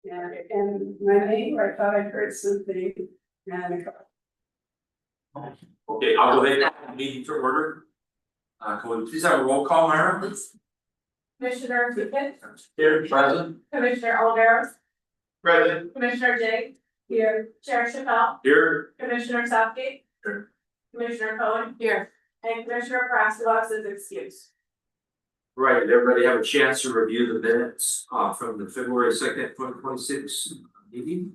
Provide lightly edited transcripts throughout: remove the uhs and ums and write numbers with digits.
And my neighbor, I thought I heard something, and Okay, I'll go ahead and call the meeting to order. Can we please have a roll call, Myra? Commissioner Fickett, Here, present. Commissioner Oliveros, Present. Commissioner Dig, here, Chair Chappelle, Here. Commissioner Southgate. Here. Commissioner Cohen. Here. And Commissioner Prastovox is excused. Right, everybody have a chance to review the minutes from the February 2nd, 2026 meeting.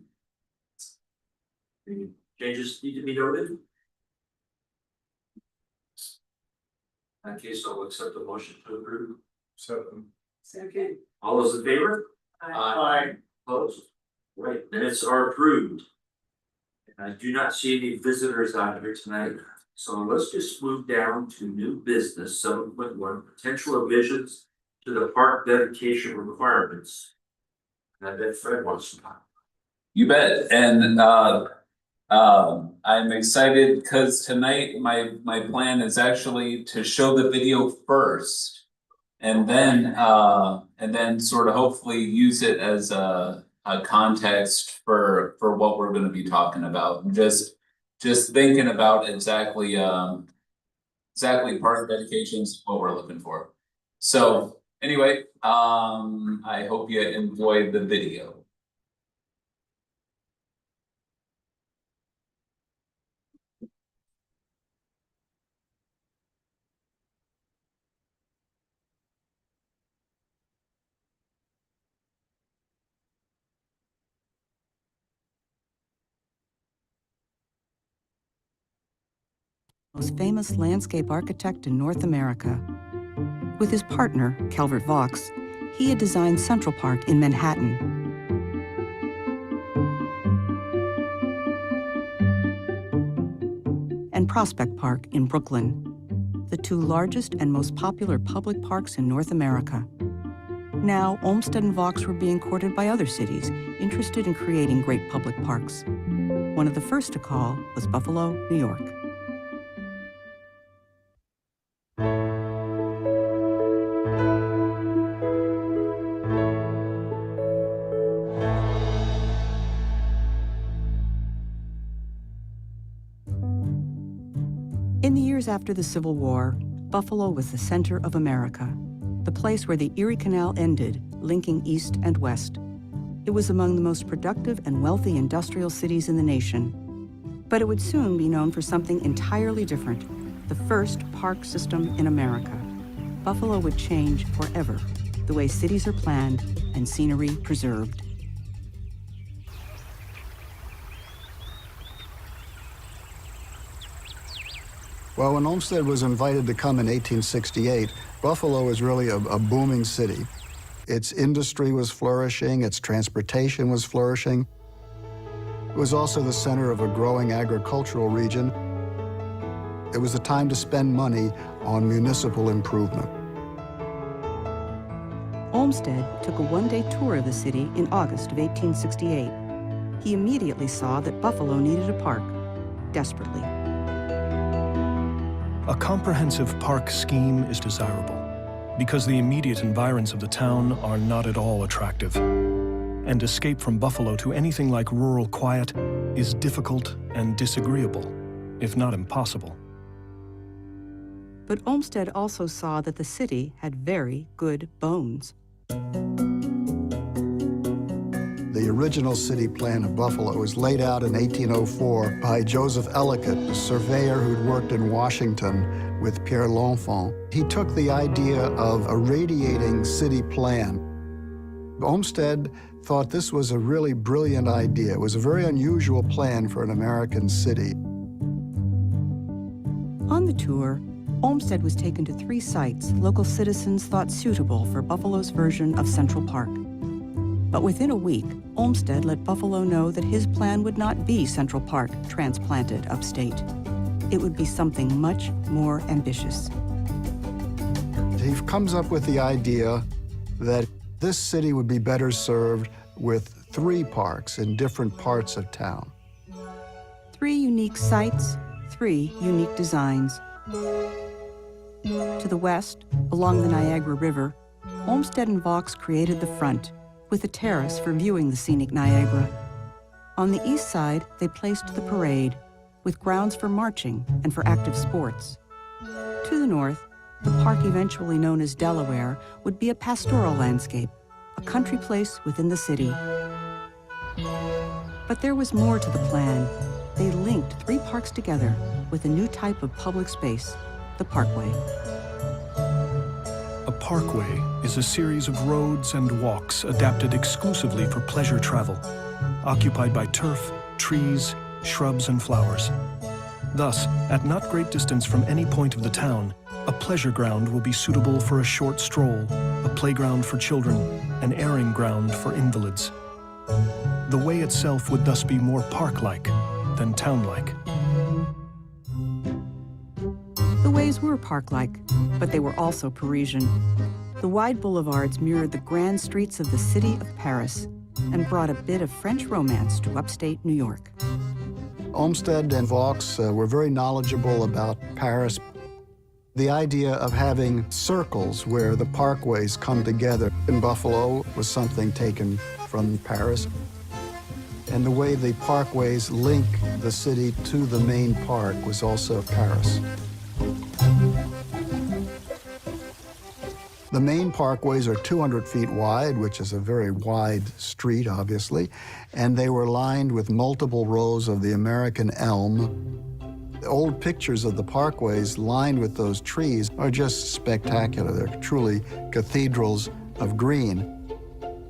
Any changes need to be noted? In that case, I'll accept the motion to approve. second. All those in favor? Aye. Opposed? Right, minutes are approved. And I do not see any visitors out here tonight, so let's just move down to new business, 7.1, potential revisions to the park dedication requirements. And I bet Fred wants to talk. You bet, and I'm excited because tonight my plan is actually to show the video first. And then sort of hopefully use it as a context for what we're gonna be talking about. Just thinking about exactly park dedications, what we're looking for. So anyway, I hope you enjoyed the video. Most famous landscape architect in North America. With his partner, Calvert Vaux, he had designed Central Park in Manhattan. And Prospect Park in Brooklyn, the two largest and most popular public parks in North America. Now, Olmsted and Vaux were being courted by other cities interested in creating great public parks. One of the first to call was Buffalo, New York. In the years after the Civil War, Buffalo was the center of America, the place where the Erie Canal ended, linking east and west. It was among the most productive and wealthy industrial cities in the nation. But it would soon be known for something entirely different, the first park system in America. Buffalo would change forever, the way cities are planned and scenery preserved. Well, when Olmsted was invited to come in 1868, Buffalo was really a booming city. Its industry was flourishing, its transportation was flourishing. It was also the center of a growing agricultural region. It was the time to spend money on municipal improvement. Olmsted took a one-day tour of the city in August of 1868. He immediately saw that Buffalo needed a park, desperately. A comprehensive park scheme is desirable because the immediate environs of the town are not at all attractive. And escape from Buffalo to anything like rural quiet is difficult and disagreeable, if not impossible. But Olmsted also saw that the city had very good bones. The original city plan of Buffalo was laid out in 1804 by Joseph Ellicott, a surveyor who'd worked in Washington with Pierre L'Enfant. He took the idea of a radiating city plan. Olmsted thought this was a really brilliant idea. It was a very unusual plan for an American city. On the tour, Olmsted was taken to 3 sites local citizens thought suitable for Buffalo's version of Central Park. But within a week, Olmsted let Buffalo know that his plan would not be Central Park transplanted upstate. It would be something much more ambitious. He comes up with the idea that this city would be better served with 3 parks in different parts of town. 3 unique sites, 3 unique designs. To the west, along the Niagara River, Olmsted and Vaux created the front, with a terrace for viewing the scenic Niagara. On the east side, they placed the parade, with grounds for marching and for active sports. To the north, the park eventually known as Delaware would be a pastoral landscape, a country place within the city. But there was more to the plan. They linked 3 parks together with a new type of public space, the Parkway. A parkway is a series of roads and walks adapted exclusively for pleasure travel, occupied by turf, trees, shrubs, and flowers. Thus, at not great distance from any point of the town, a pleasure ground will be suitable for a short stroll, a playground for children, an airing ground for invalids. The way itself would thus be more park-like than town-like. The ways were park-like, but they were also Parisian. The wide boulevards mirrored the grand streets of the city of Paris and brought a bit of French romance to upstate New York. Olmsted and Vaux were very knowledgeable about Paris. The idea of having circles where the parkways come together in Buffalo was something taken from Paris. And the way the parkways link the city to the main park was also Paris. The main parkways are 200 feet wide, which is a very wide street, obviously, and they were lined with multiple rows of the American elm. The old pictures of the parkways lined with those trees are just spectacular. They're truly cathedrals of green.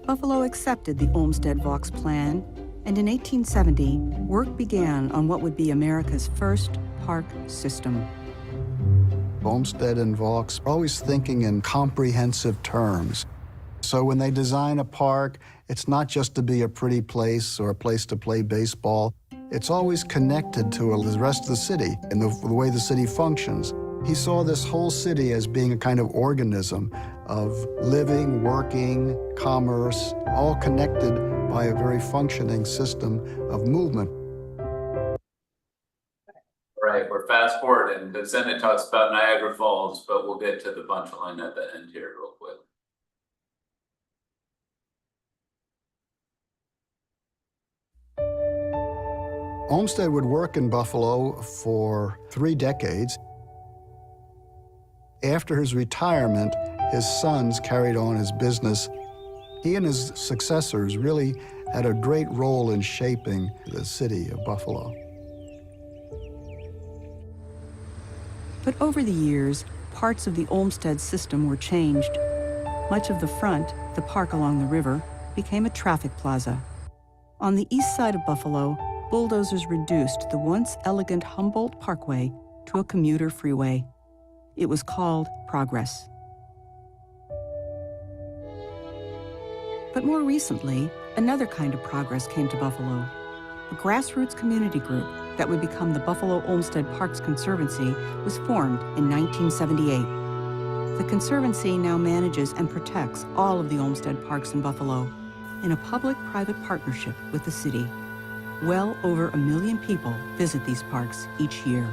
Buffalo accepted the Olmsted-Vaux plan, and in 1870, work began on what would be America's first park system. Olmsted and Vaux are always thinking in comprehensive terms. So when they design a park, it's not just to be a pretty place or a place to play baseball. It's always connected to the rest of the city and the way the city functions. He saw this whole city as being a kind of organism of living, working, commerce, all connected by a very functioning system of movement. Right, we're fast forwarding, because then it talks about Niagara Falls, but we'll get to the punchline at the end here real quick. Olmsted would work in Buffalo for 3 decades. After his retirement, his sons carried on his business. He and his successors really had a great role in shaping the city of Buffalo. But over the years, parts of the Olmsted system were changed. Much of the front, the park along the river, became a traffic plaza. On the east side of Buffalo, bulldozers reduced the once elegant Humboldt Parkway to a commuter freeway. It was called Progress. But more recently, another kind of progress came to Buffalo. A grassroots community group that would become the Buffalo Olmsted Parks Conservancy was formed in 1978. The Conservancy now manages and protects all of the Olmsted parks in Buffalo in a public-private partnership with the city. Well over 1 million people visit these parks each year.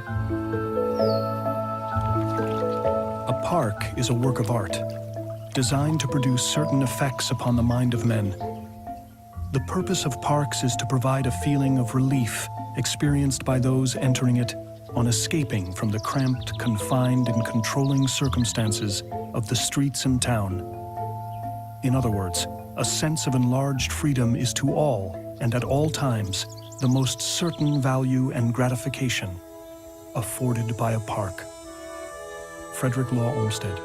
A park is a work of art, designed to produce certain effects upon the mind of men. The purpose of parks is to provide a feeling of relief experienced by those entering it on escaping from the cramped, confined, and controlling circumstances of the streets and town. In other words, a sense of enlarged freedom is to all, and at all times, the most certain value and gratification afforded by a park. Frederick Law Olmsted.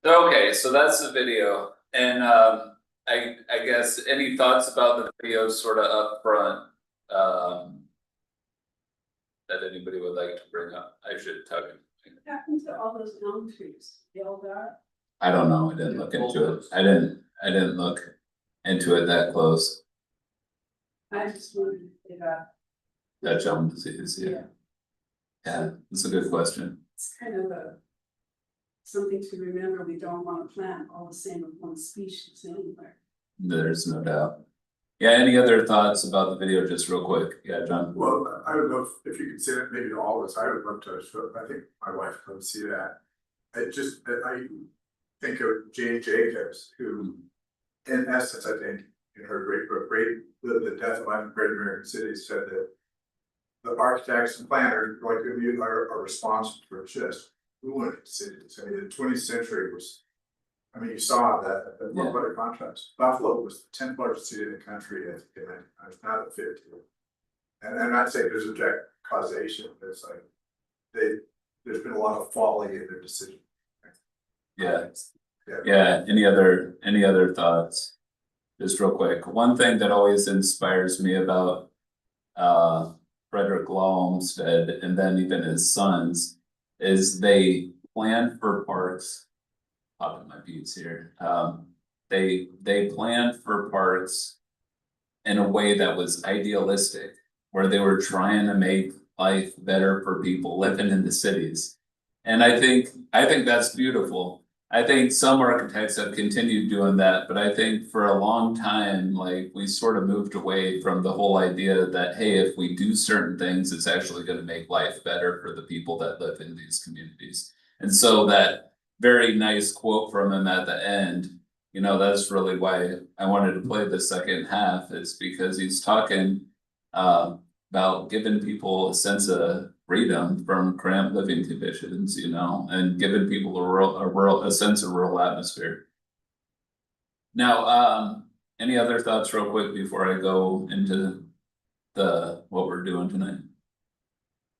Okay, so that's the video, and I guess any thoughts about the video sort of up front, that anybody would like to bring up? I should tell you. What happened to all those elm trees? They all died? I don't know, I didn't look into it, I didn't look into it that close. I just wondered if That gum disease, yeah. Yeah, that's a good question. it's kind of something to remember. We don't want to plant all the same of one species anywhere. There's no doubt. Yeah, any other thoughts about the video, just real quick? Yeah, John? Well, I would love if you could say that maybe to all of us. I would love to show. I think my wife would love to see that. I think of Jane Jacobs, who, in essence, I think, in her great book, The Death of Great American Cities, said that the architects and planners like you are responsible for just ruining cities. I mean, the 20th century was, I mean, you saw that, what a contrast. Buffalo was the 10th largest city in the country, and it's not the 50th. And I'm not saying there's a direct causation, but it's like, there's been a lot of folly in their decision. Yeah. Any other thoughts? Just real quick, one thing that always inspires me about Frederick Law Olmsted and then even his sons is they planned for parks. Popping my beads here. They planned for parks in a way that was idealistic, where they were trying to make life better for people living in the cities. And I think that's beautiful. I think some architects have continued doing that, but I think for a long time, like, we sort of moved away from the whole idea that, hey, if we do certain things, it's actually going to make life better for the people that live in these communities. And so that very nice quote from him at the end, you know, that's really why I wanted to play the second half, is because he's talking about giving people a sense of freedom from cramped living conditions, you know, and giving people a sense of rural atmosphere. Now, any other thoughts real quick before I go into what we're doing tonight?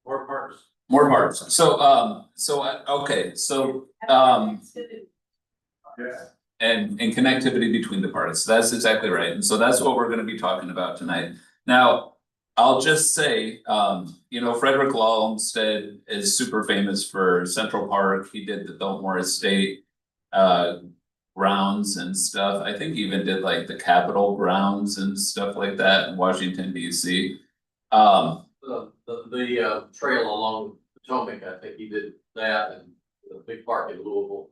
More parks. More parks. Okay, Yeah. and connectivity between the parts. That's exactly right. And so that's what we're gonna be talking about tonight. Now, I'll just say, you know, Frederick Law Olmsted is super famous for Central Park. He did the Biltmore Estate grounds and stuff. I think he even did like the Capitol grounds and stuff like that in Washington, DC. The trail along Potomac, I think he did that, and the big park in Louisville.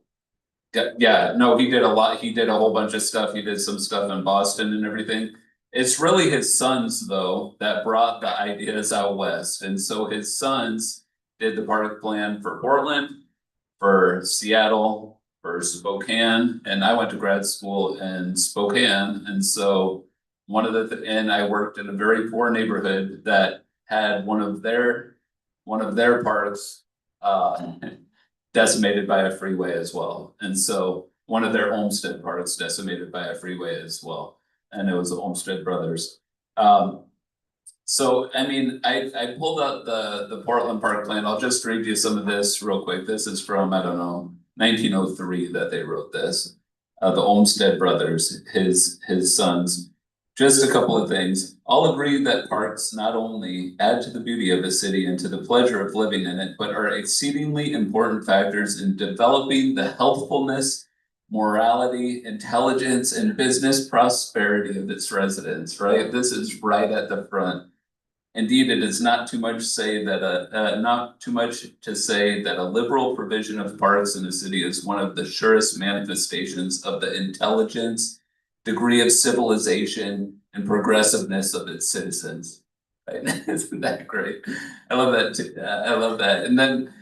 Yeah, no, he did a lot. He did a whole bunch of stuff. He did some stuff in Boston and everything. It's really his sons, though, that brought the ideas out west. And so his sons did the park plan for Portland, for Seattle, for Spokane, and I went to grad school in Spokane. And so and I worked in a very poor neighborhood that had one of their parks decimated by a freeway as well. And so one of their Olmsted parks decimated by a freeway as well. And it was the Olmsted brothers. So, I mean, I pulled out the Portland Park plan. I'll just read you some of this real quick. This is from, I don't know, 1903 that they wrote this. The Olmsted brothers, his sons. Just a couple of things. All agree that parks not only add to the beauty of a city and to the pleasure of living in it, but are exceedingly important factors in developing the healthfulness, morality, intelligence, and business prosperity of its residents, right? This is right at the front. Indeed, it is not too much to say that a liberal provision of parks in a city is one of the surest manifestations of the intelligence, degree of civilization, and progressiveness of its citizens. Right? Isn't that great? I love that too. I love that. And then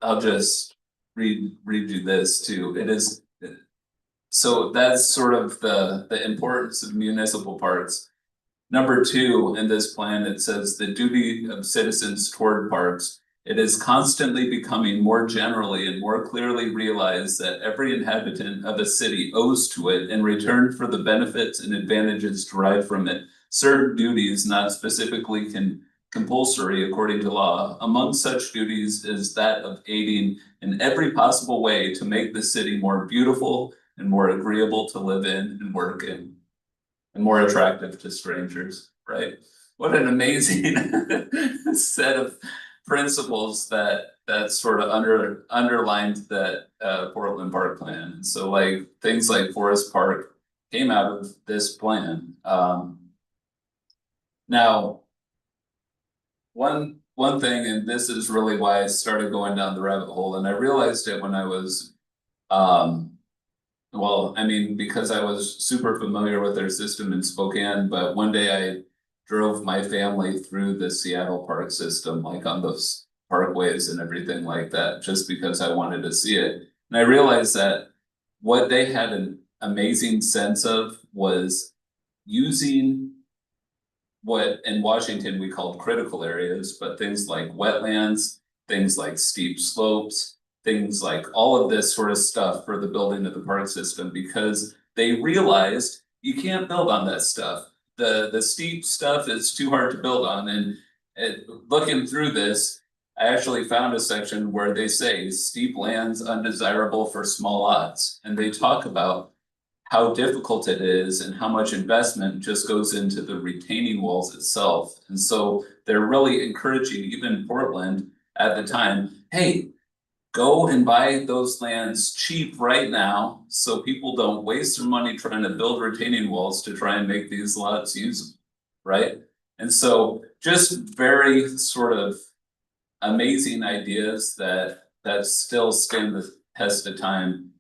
I'll just read you this too. It is so that's sort of the importance of municipal parks. Number 2 in this plan, it says the duty of citizens toward parks. It is constantly becoming more generally and more clearly realized that every inhabitant of a city owes to it, in return for the benefits and advantages derived from it, certain duties not specifically compulsory according to law. Among such duties is that of aiding in every possible way to make the city more beautiful and more agreeable to live in and work in, and more attractive to strangers, right? What an amazing set of principles that sort of underlined that Portland Park plan. And so like things like Forest Park came out of this plan. Now, one thing, and this is really why I started going down the rabbit hole, and I realized it when I was well, I mean, because I was super familiar with their system in Spokane, but one day I drove my family through the Seattle park system, like on those parkways and everything like that, just because I wanted to see it. And I realized that what they had an amazing sense of was using what in Washington we called critical areas, but things like wetlands, things like steep slopes, things like all of this sort of stuff for the building of the park system, because they realized you can't build on that stuff. The steep stuff is too hard to build on, and looking through this, I actually found a section where they say steep lands undesirable for small lots, and they talk about how difficult it is and how much investment just goes into the retaining walls itself. And so they're really encouraging even Portland at the time, hey, go and buy those lands cheap right now, so people don't waste their money trying to build retaining walls to try and make these lots usable, right? And so just very sort of amazing ideas that still stand the test of time.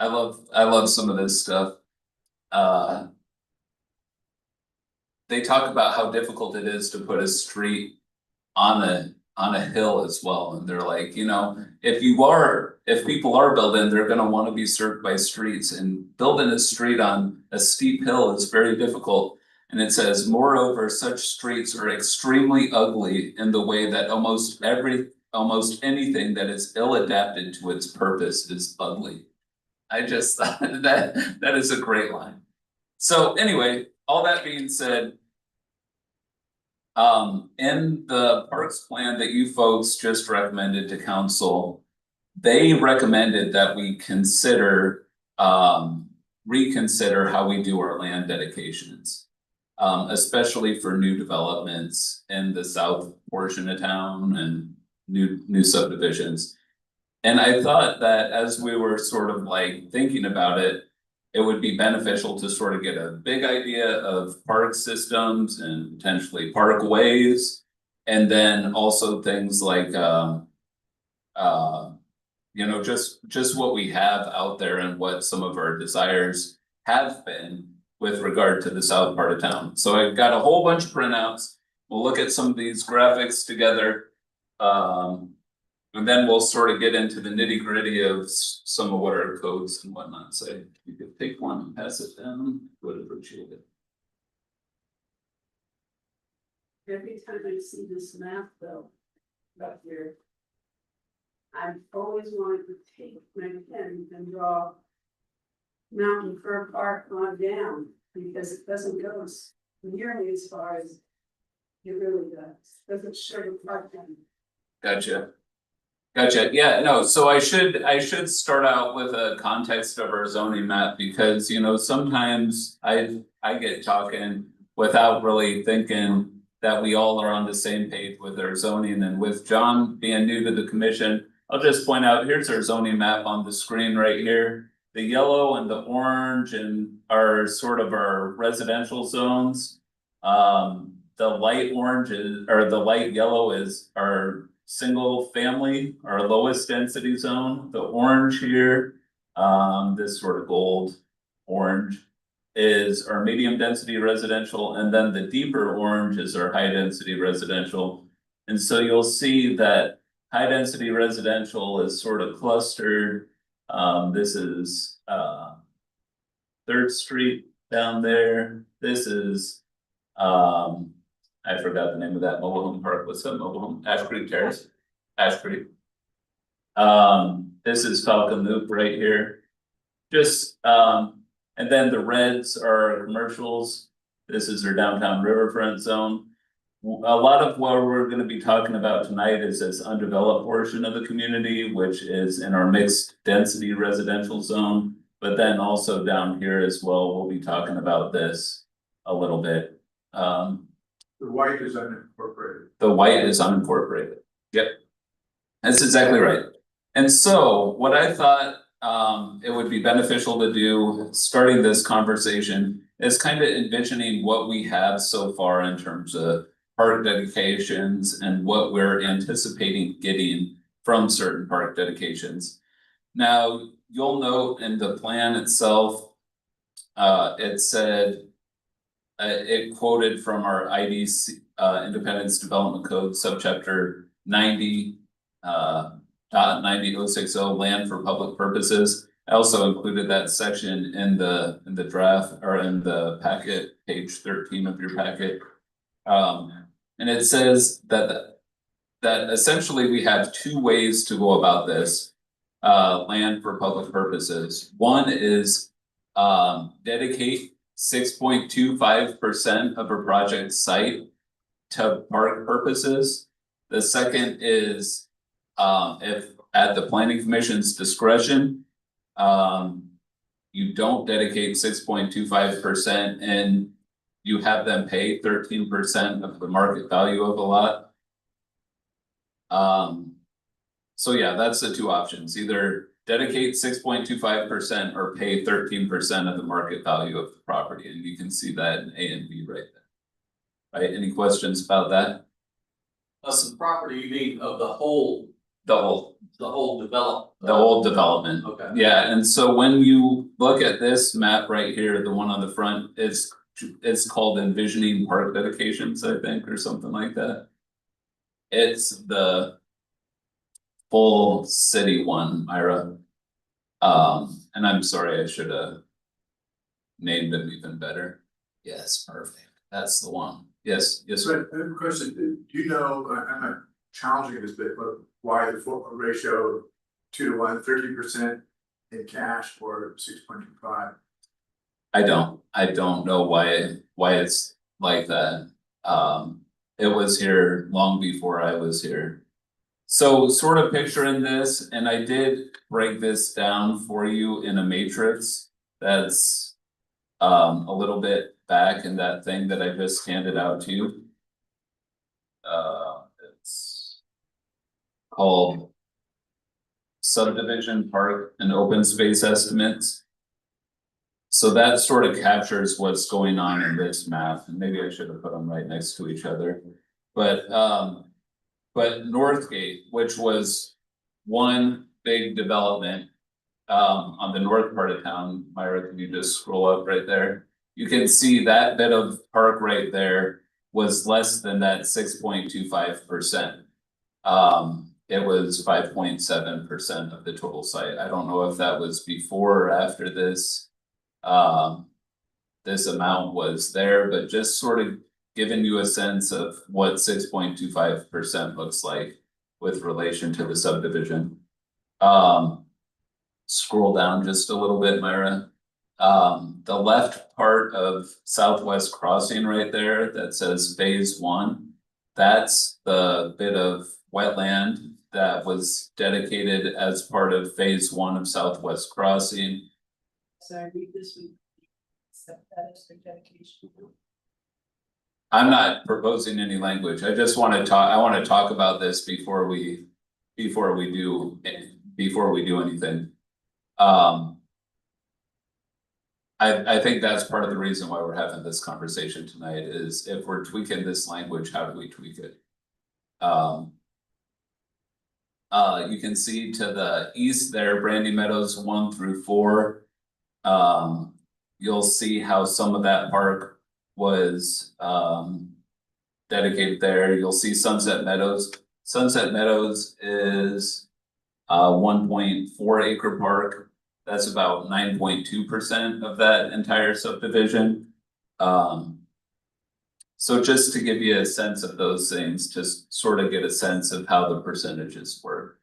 I love some of this stuff. They talk about how difficult it is to put a street on a hill as well, and they're like, you know, if people are building, they're gonna want to be served by streets, and building a street on a steep hill is very difficult. And it says, moreover, such streets are extremely ugly in the way that almost anything that is ill adapted to its purpose is ugly. I just thought that is a great line. So anyway, all that being said, in the parks plan that you folks just recommended to council, they recommended that we reconsider how we do our land dedications. Especially for new developments in the south portion of town and new subdivisions. And I thought that as we were sort of like thinking about it, it would be beneficial to sort of get a big idea of park systems and potentially parkways. And then also things like, you know, just what we have out there and what some of our desires have been with regard to the south part of town. So I've got a whole bunch of printouts. We'll look at some of these graphics together. And then we'll sort of get into the nitty gritty of some of what our codes and whatnot say. You could take one and pass it down, would appreciate it. Every time I see this map though, up here, I've always wanted to take my pen and draw Mountain Fir Park on down, because it doesn't go nearly as far as it really does. Doesn't show the park down. Gotcha. Yeah, no, so I should start out with a context of our zoning map, because, you know, sometimes I get talking without really thinking that we all are on the same page with our zoning. And with John being new to the commission, I'll just point out, here's our zoning map on the screen right here. The yellow and the orange and are sort of our residential zones. The light orange or the light yellow is our single family, our lowest density zone. The orange here, this sort of gold orange, is our medium density residential, and then the deeper orange is our high density residential. And so you'll see that high density residential is sort of clustered. This is 3rd Street down there. This is I forgot the name of that mobile home park. What's that mobile home? Ash Creek Terrace. Ash Creek. This is Falcon Loop right here. Just and then the reds are commercials. This is our downtown riverfront zone. A lot of what we're going to be talking about tonight is this undeveloped portion of the community, which is in our mixed density residential zone. But then also down here as well, we'll be talking about this a little bit. The white is unincorporated. The white is unincorporated. Yep. That's exactly right. And so what I thought it would be beneficial to do starting this conversation is kind of envisioning what we have so far in terms of park dedications and what we're anticipating getting from certain park dedications. Now, you'll note in the plan itself, it said. It quoted from our IDC, Independence Development Code, subchapter 90. Dot 90060 land for public purposes. I also included that section in the draft or in the packet, page 13 of your packet. And it says that essentially we have two ways to go about this. Land for public purposes. One is dedicate 6.25% of a project site to park purposes. The second is if at the planning commission's discretion, you don't dedicate 6.25% and you have them pay 13% of the market value of a lot. So yeah, that's the two options, either dedicate 6.25% or pay 13% of the market value of the property, and you can see that in A and B right there. Right, any questions about that? Of the property, you mean of the whole development? The whole development. Okay. Yeah, and so when you look at this map right here, the one on the front, it's called Envisioning Park Dedications, I think, or something like that. It's the full city one, Myra. And I'm sorry, I should have named them even better. Yes, perfect. That's the one. Yes, So, I have a question, do you know, I'm not challenging this bit, but why the full ratio 2 to 1, 13% in cash or 6.25? I don't know why it's like that. It was here long before I was here. So sort of picturing this, and I did break this down for you in a matrix that's a little bit back in that thing that I just handed out to you. It's called Subdivision Park and Open Space Estimates. So that sort of captures what's going on in this map, and maybe I should have put them right next to each other. But Northgate, which was one big development on the north part of town, Myra, can you just scroll up right there? You can see that bit of park right there was less than that 6.25%. It was 5.7% of the total site. I don't know if that was before or after this. This amount was there, but just sort of giving you a sense of what 6.25% looks like with relation to the subdivision. Scroll down just a little bit, Myra. The left part of Southwest Crossing right there that says phase 1, that's the bit of wetland that was dedicated as part of phase 1 of Southwest Crossing. So I read this week. Accept that as their dedication. I'm not proposing any language. I just want to talk, I want to talk about this before we do anything. I think that's part of the reason why we're having this conversation tonight is if we're tweaking this language, how do we tweak it? You can see to the east there, Brandy Meadows 1 through 4. You'll see how some of that park was dedicated there. You'll see Sunset Meadows. Sunset Meadows is 1.4 acre park. That's about 9.2% of that entire subdivision. So just to give you a sense of those things, just sort of get a sense of how the percentages work.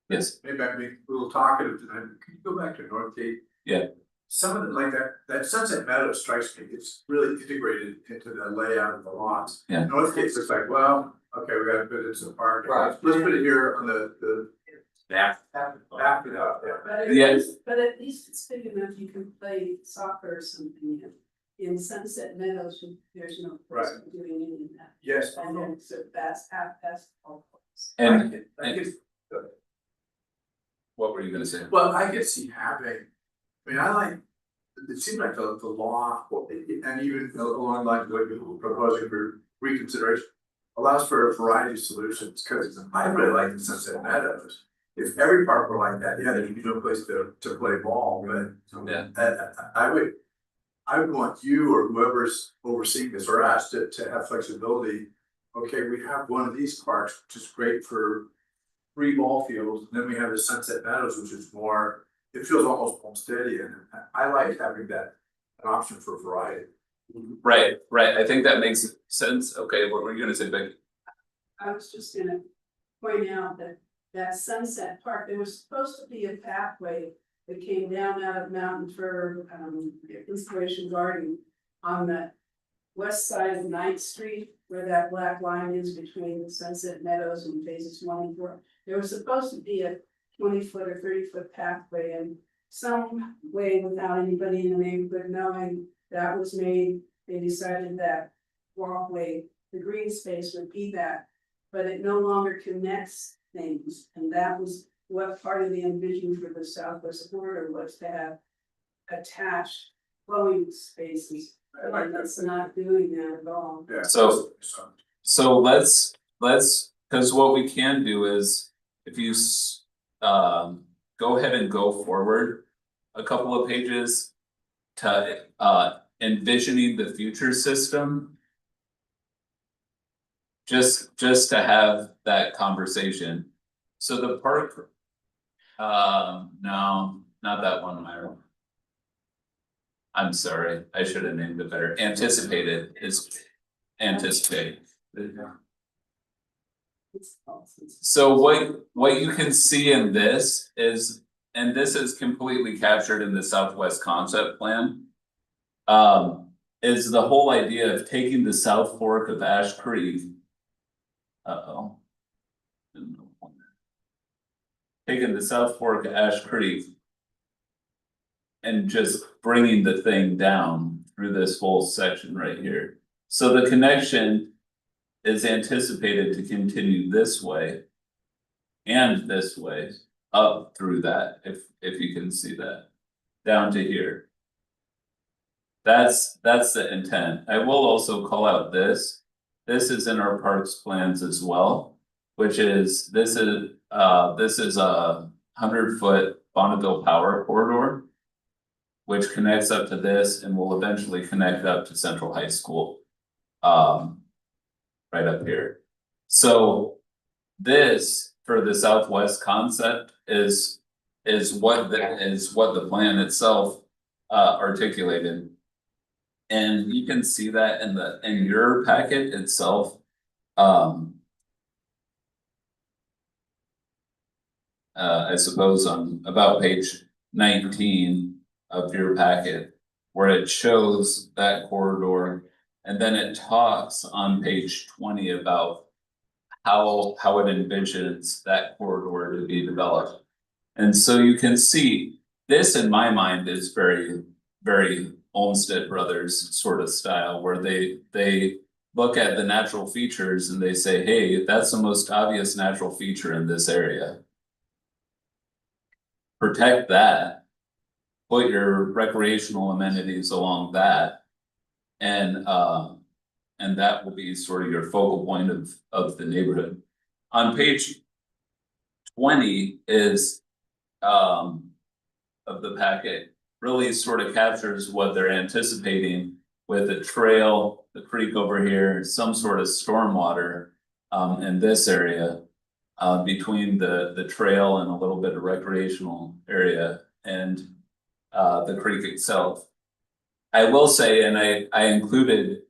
Yes. Maybe I'm being a little talkative tonight, can you go back to Northgate? Yeah. Some of it like that Sunset Meadow strikes me, it's really integrated into the layout of the lots. Yeah. Northgate's just like, well, okay, we gotta put it in some park. Right. Let's put it here on the. After that, yeah. Yes. But at least it's big enough you can play soccer or something in Sunset Meadows, there's no person doing any of that. Yes. And then it's a fast, half past all points. And I could, what were you gonna say? well, I could see having, I mean, I like, it seems like the law, and even along the lines of what you're proposing for reconsideration, allows for a variety of solutions, cause I really like the Sunset Meadows. if every park were like that, yeah, there'd be no place to play ball, but. Yeah. I would want you or whoever's overseeing this or us to have flexibility. Okay, we have one of these parks, which is great for 3 ball fields, and then we have the Sunset Meadows, which is more, it feels almost homesteadian. I like having that, an option for variety. Right, I think that makes sense. Okay, what were you gonna say, Becky? I was just gonna point out that that Sunset Park, there was supposed to be a pathway that came down out of Mountain for Inspiration Garden on the west side of 9th Street, where that black line is between Sunset Meadows and phases 1 and 4. There was supposed to be a 20-foot or 30-foot pathway, and some way without anybody in the neighborhood knowing that was made, they decided that walkway, the green space would be that, but it no longer connects things, and that was what part of the envision for the Southwest corridor was to have attached flowing spaces. And it's not doing that at all. Yeah. So let's, cause what we can do is, if you go ahead and go forward a couple of pages to envisioning the future system. Just to have that conversation. So the park. No, not that one, Myra. I'm sorry, I should have named it better. Anticipated is anticipated. So what you can see in this is, and this is completely captured in the Southwest concept plan. Is the whole idea of taking the South Fork of Ash Creek. Taking the South Fork of Ash Creek. And just bringing the thing down through this whole section right here. So the connection is anticipated to continue this way. And this way, up through that, if you can see that, down to here. That's the intent. I will also call out this. This is in our parks plans as well, which is, this is a 100-foot Bonneville Power Corridor. Which connects up to this and will eventually connect up to Central High School. Right up here. So this for the Southwest concept is what the plan itself articulated. And you can see that in your packet itself. I suppose on about page 19 of your packet, where it shows that corridor, and then it talks on page 20 about how it envisions that corridor to be developed. And so you can see this, in my mind, is very, very Olmsted Brothers sort of style, where they look at the natural features and they say, hey, that's the most obvious natural feature in this area. Protect that. Put your recreational amenities along that. And that will be sort of your focal point of the neighborhood. On page 20 is of the packet, really sort of captures what they're anticipating with a trail, the creek over here, some sort of stormwater in this area. Between the trail and a little bit of recreational area and the creek itself. I will say, and I included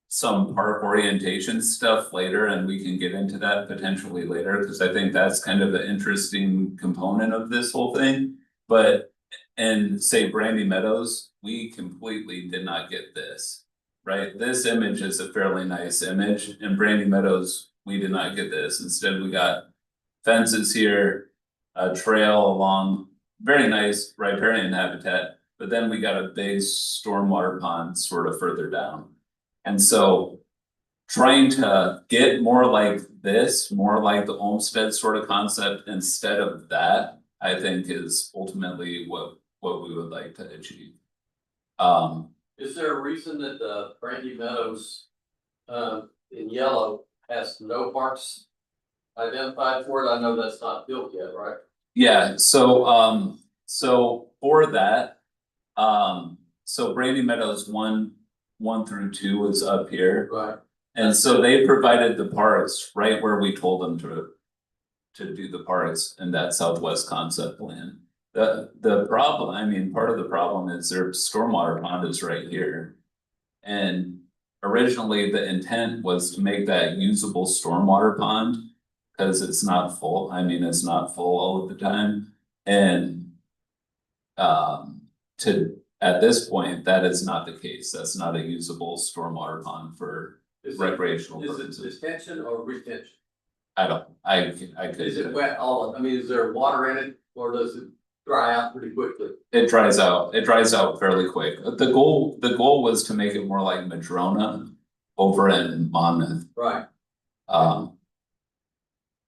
some park orientation stuff later, and we can get into that potentially later, because I think that's kind of an interesting component of this whole thing. But in say Brandy Meadows, we completely did not get this, right? This image is a fairly nice image. In Brandy Meadows, we did not get this. Instead, we got fences here, a trail along, very nice riparian habitat, but then we got a big stormwater pond sort of further down. And so trying to get more like this, more like the Olmsted sort of concept instead of that, I think is ultimately what we would like to achieve. Is there a reason that the Brandy Meadows in yellow has no parks identified for it? I know that's not built yet, right? Yeah, so for that, so Brandy Meadows 1 through 2 is up here. Right. And so they provided the parks right where we told them to do the parks in that Southwest concept plan. The problem, I mean, part of the problem is their stormwater pond is right here. And originally, the intent was to make that usable stormwater pond. Cause it's not full, I mean, it's not full all of the time, and. At this point, that is not the case, that's not a usable stormwater pond for recreational Is it purposes. detention or retention? I could. Is it wet all, I mean, is there water in it, or does it dry out pretty quickly? It dries out fairly quick, the goal was to make it more like Madrona over in Monmouth, Right.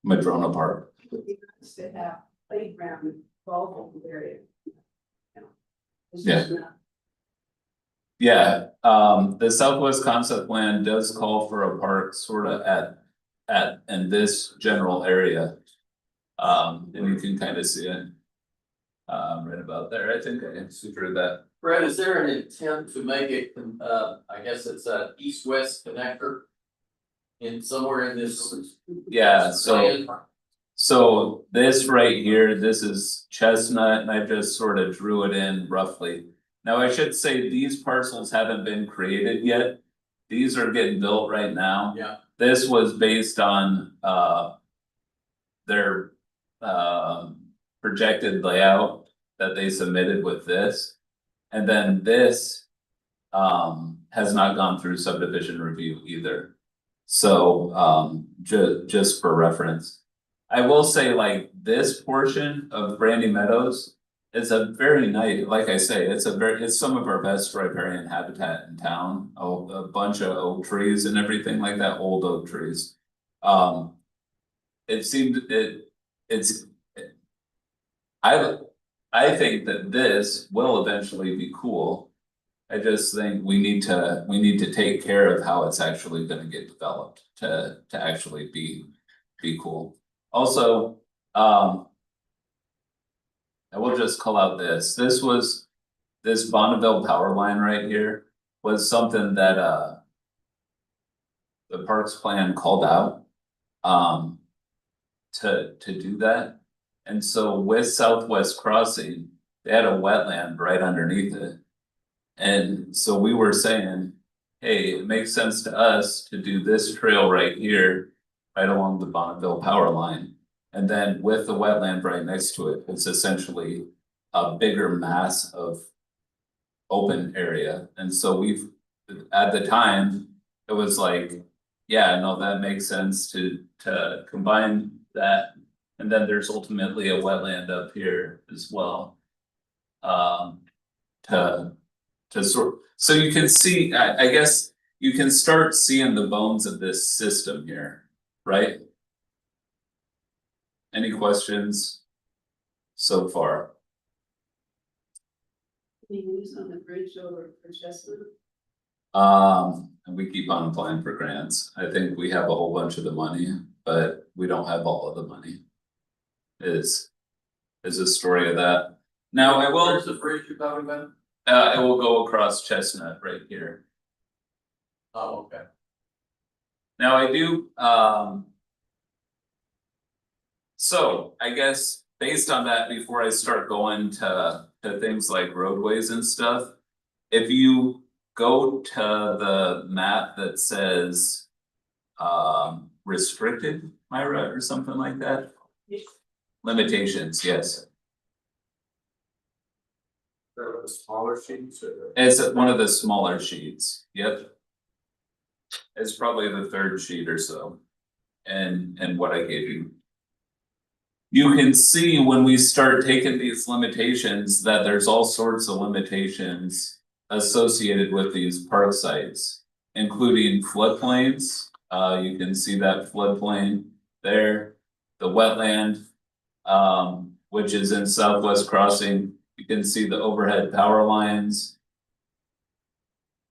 Madrona Park. It'd be nice to have playground involved in the area. You know, it's Yeah. just not- Yeah, the Southwest concept plan does call for a park sort of in this general area. And you can kind of see it. Right about there, I think I drew that. Brett, is there an intent to make it, I guess it's a east-west connector? In somewhere in this. Yeah, plan? so this right here, this is Chestnut, and I just sort of drew it in roughly. Now, I should say these parcels haven't been created yet. These are getting built right now. Yeah. This was based on their projected layout that they submitted with this. And then this has not gone through subdivision review either. So just for reference. I will say, like, this portion of Brandy Meadows is a very nice, like I say, it's some of our best riparian habitat in town. Oh, a bunch of oak trees and everything like that, old oak trees. It seemed I think that this will eventually be cool. I just think we need to take care of how it's actually gonna get developed to actually be cool. Also, I will just call out this Bonneville power line right here was something that the parks plan called out to do that. And so with Southwest Crossing, they had a wetland right underneath it. And so we were saying, hey, it makes sense to us to do this trail right here, right along the Bonneville power line. And then with the wetland right next to it, it's essentially a bigger mass of open area. And so at the time, it was like, yeah, no, that makes sense to combine that. And then there's ultimately a wetland up here as well. To sort, so you can see, I guess you can start seeing the bones of this system here, right? Any questions so far? Any news on the bridge over for Chestnut? And we keep on applying for grants. I think we have a whole bunch of the money, but we don't have all of the money. Is a story of that. Now, I will. Where's the bridge you're talking about? It will go across Chestnut right here. Oh, okay. Now I do, so I guess based on that, before I start going to things like roadways and stuff. If you go to the map that says restricted, Myra, or something like that. Limitations, yes. The smaller sheets or? It's one of the smaller sheets, yep. It's probably the third sheet or so. And what I gave you. You can see when we start taking these limitations that there's all sorts of limitations associated with these park sites, including floodplains. You can see that floodplain there, the wetland, which is in Southwest Crossing. You can see the overhead power lines.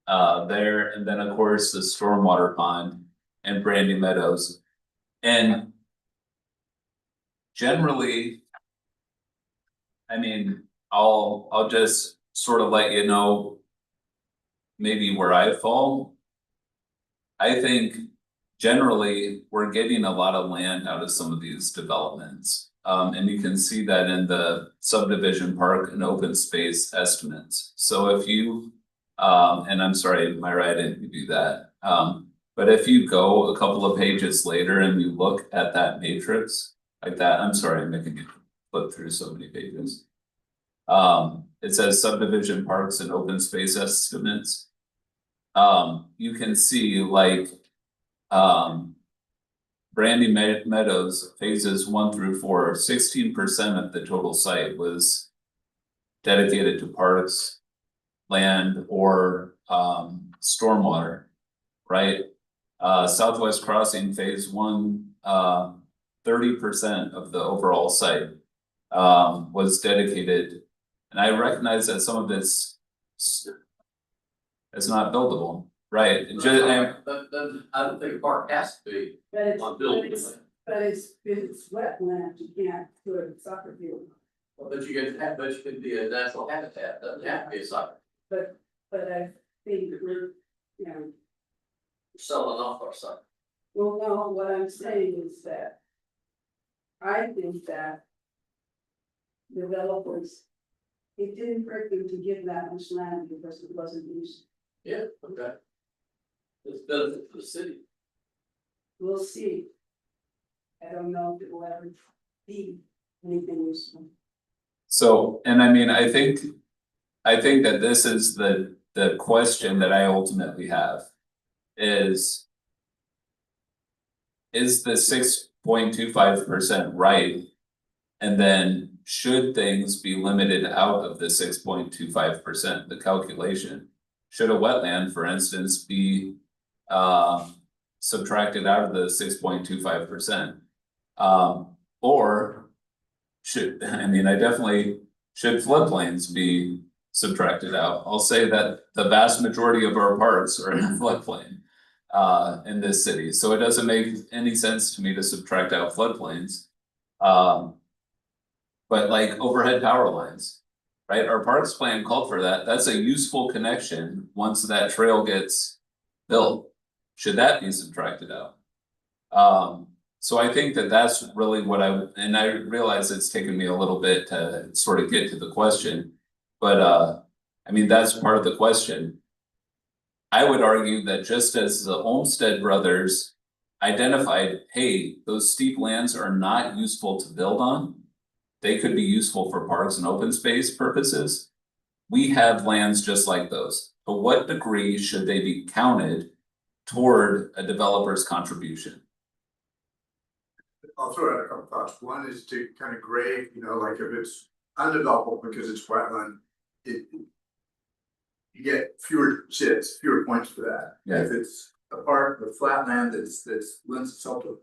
There, and then of course the stormwater pond and Brandy Meadows. And generally. I mean, I'll just sort of let you know. Maybe where I fall. I think generally, we're getting a lot of land out of some of these developments. And you can see that in the subdivision park and open space estimates. So if you, and I'm sorry, Myra, I didn't do that. But if you go a couple of pages later and you look at that matrix like that, I'm sorry, I'm making you flip through so many pages. It says subdivision parks and open space estimates. You can see like, Brandy Meadows phases 1 through 4, 16% of the total site was dedicated to parks, land, or stormwater, right? Southwest Crossing phase 1, 30% of the overall site was dedicated, and I recognize that some of this is not buildable, right? It just, I don't think a park has to be But it's, on but building. it's wetland, you can't put a soccer field. But you can be a natural habitat, doesn't have to be a site. But I think we're, you know, Selling off our site. well, no, what I'm saying is that. I think that. Developers. It didn't hurt them to give that much land because it wasn't used. Yeah, okay. It's benefit to the city. We'll see. I don't know if it will ever be anything useful. so, and I mean, I think that this is the question that I ultimately have. Is the 6.25% right? And then should things be limited out of the 6.25%, the calculation? Should a wetland, for instance, be subtracted out of the 6.25%? Or should, I mean, I definitely, should floodplains be subtracted out? I'll say that the vast majority of our parks are in a floodplain in this city, so it doesn't make any sense to me to subtract out floodplains. But like overhead power lines, right? Our parks plan called for that. That's a useful connection once that trail gets built. Should that be subtracted out? So I think that that's really what and I realize it's taken me a little bit to sort of get to the question. But I mean, that's part of the question. I would argue that just as the Olmsted brothers identified, hey, those steep lands are not useful to build on. They could be useful for parks and open space purposes. We have lands just like those. To what degree should they be counted toward a developer's contribution? I'll throw out a couple thoughts. One is to kind of grade, you know, like if it's undeveloped because it's wetland, you get fewer shits, fewer points for that. Yeah. If it's a park with flat land that's lends itself to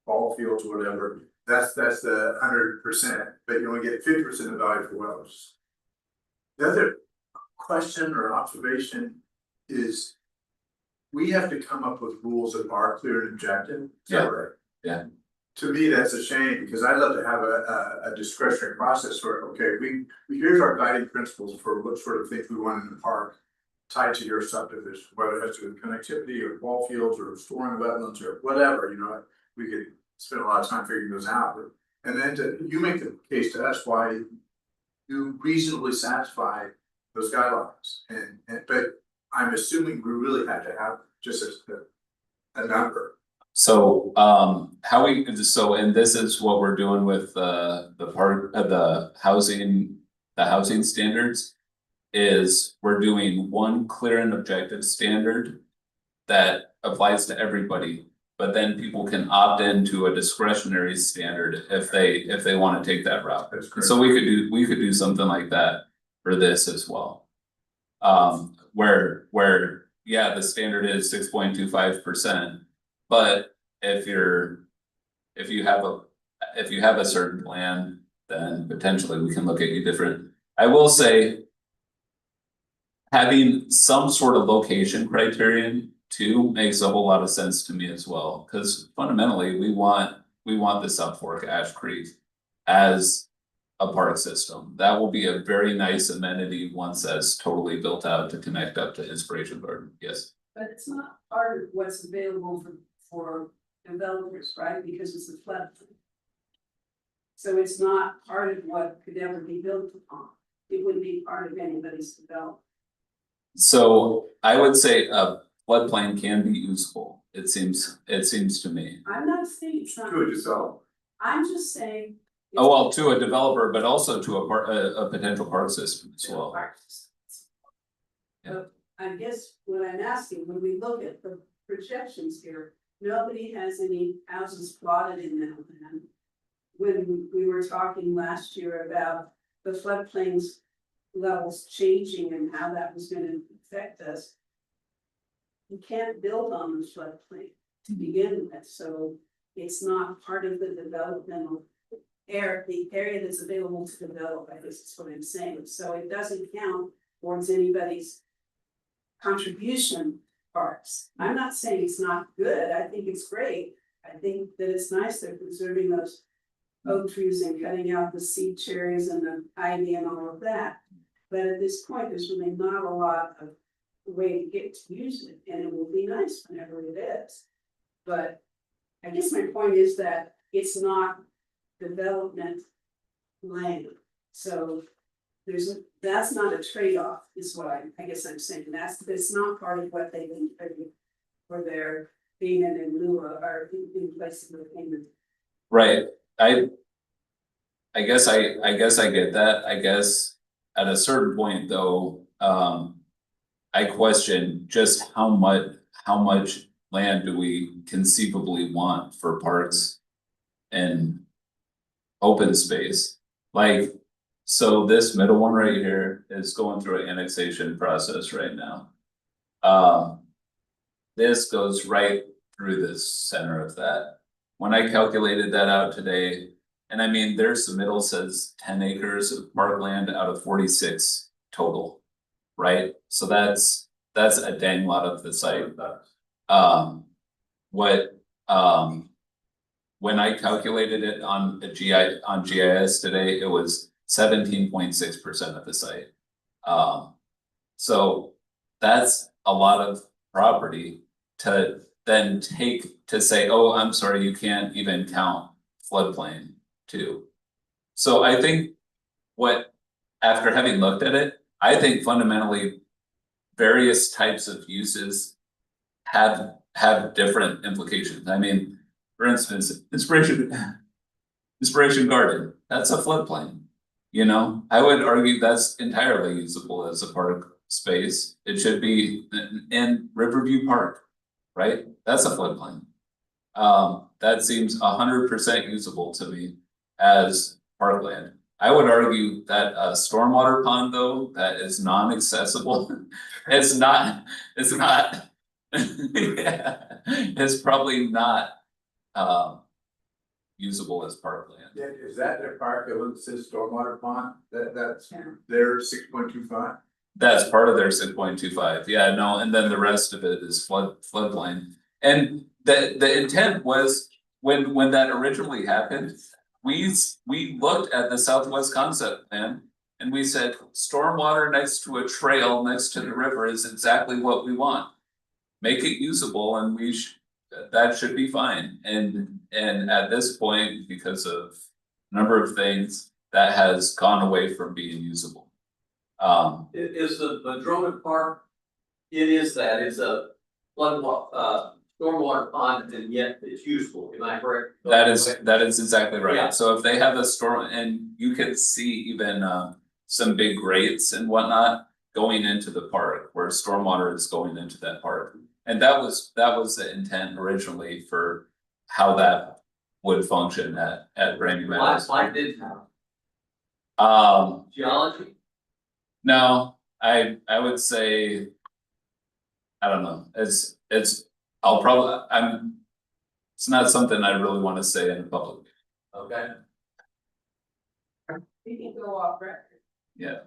ball fields or whatever, that's the 100%, but you only get 50% of value for wells. The other question or observation is we have to come up with rules that are clear and objective. Is that right? Yeah. To me, that's a shame because I'd love to have a discretionary process where, okay, here's our guiding principles for what sort of things we want in the park tied to your subdivision, whether it has to do with connectivity or ball fields or storing wetlands or whatever, you know, we could spend a lot of time figuring those out. And then you make the case to us why you reasonably satisfy those guidelines. But I'm assuming we really had to have just a number. So and this is what we're doing with the part of the housing standards. Is we're doing one clear and objective standard that applies to everybody, but then people can opt into a discretionary standard if they want to take that route. So we could do something like that for this as well. Where yeah, the standard is 6.25%, but if you have a certain plan, then potentially we can look at you different. I will say, having some sort of location criterion too makes a whole lot of sense to me as well, because fundamentally we want the South Fork Ash Creek as a park system. That will be a very nice amenity once that's totally built out to connect up to Inspiration Garden, yes. But it's not part of what's available for developers, right, because it's a floodplain. So it's not part of what could ever be built upon, it wouldn't be part of anybody's development. So I would say a floodplain can be usable, it seems to me. I'm not saying it's not, Do it yourself. I'm just saying. Oh, well, to a developer, but also to a potential park system as well. Yeah. But I guess what I'm asking, when we look at the projections here, nobody has any houses plotted in that land. When we were talking last year about the floodplains levels changing and how that was gonna affect us. You can't build on the floodplain to begin with, so it's not part of the developmental the area that's available to develop, I guess is what I'm saying, so it doesn't count towards anybody's contribution parts. I'm not saying it's not good, I think it's great, I think that it's nice they're preserving those oak trees and cutting out the seed cherries and the ivy and all of that. But at this point, there's really not a lot of way to get to use it, and it will be nice whenever it is. But I guess my point is that it's not development land, so that's not a trade-off, is what I guess I'm saying, it's not part of what they need for their payment in lieu of, or in place of the payment. Right, I guess I get that, I guess at a certain point though, I question just how much land do we conceivably want for parks and open space, like, so this middle one right here is going through an annexation process right now. This goes right through the center of that. When I calculated that out today, and I mean, their submittal says 10 acres of parkland out of 46 total, right? So that's a dang lot of the site. When I calculated it on GIS today, it was 17.6% of the site. So that's a lot of property to then take to say, oh, I'm sorry, you can't even count floodplain too. So I think after having looked at it, I think fundamentally various types of uses have different implications. I mean, for instance, Inspiration Garden, that's a floodplain. You know, I would argue that's entirely usable as a park space. It should be in Riverview Park, right? That's a floodplain. That seems 100% usable to me as parkland. I would argue that a stormwater pond though, that is non-accessible, it's probably not usable as parkland. Yeah, is that their park, it says stormwater pond, that's their 6.25? That's part of their 6.25, yeah, no, and then the rest of it is floodplain. And the intent was, when that originally happened, we looked at the Southwest Concept Plan. And we said, stormwater next to a trail next to the river is exactly what we want. Make it usable and that should be fine, and at this point, because of a number of things, that has gone away from being usable. It is the Drummond Park, it's a stormwater pond, and yet it's usable, am I correct? That is exactly right, Yeah. so if they have a storm, and you can see even some big grates and whatnot going into the park, where stormwater is going into that park. And that was the intent originally for how that would function at Brandy Meadows. Why did geology? No, I would say, I don't know, it's not something I really wanna say in public. Okay. We can go off record. Yeah.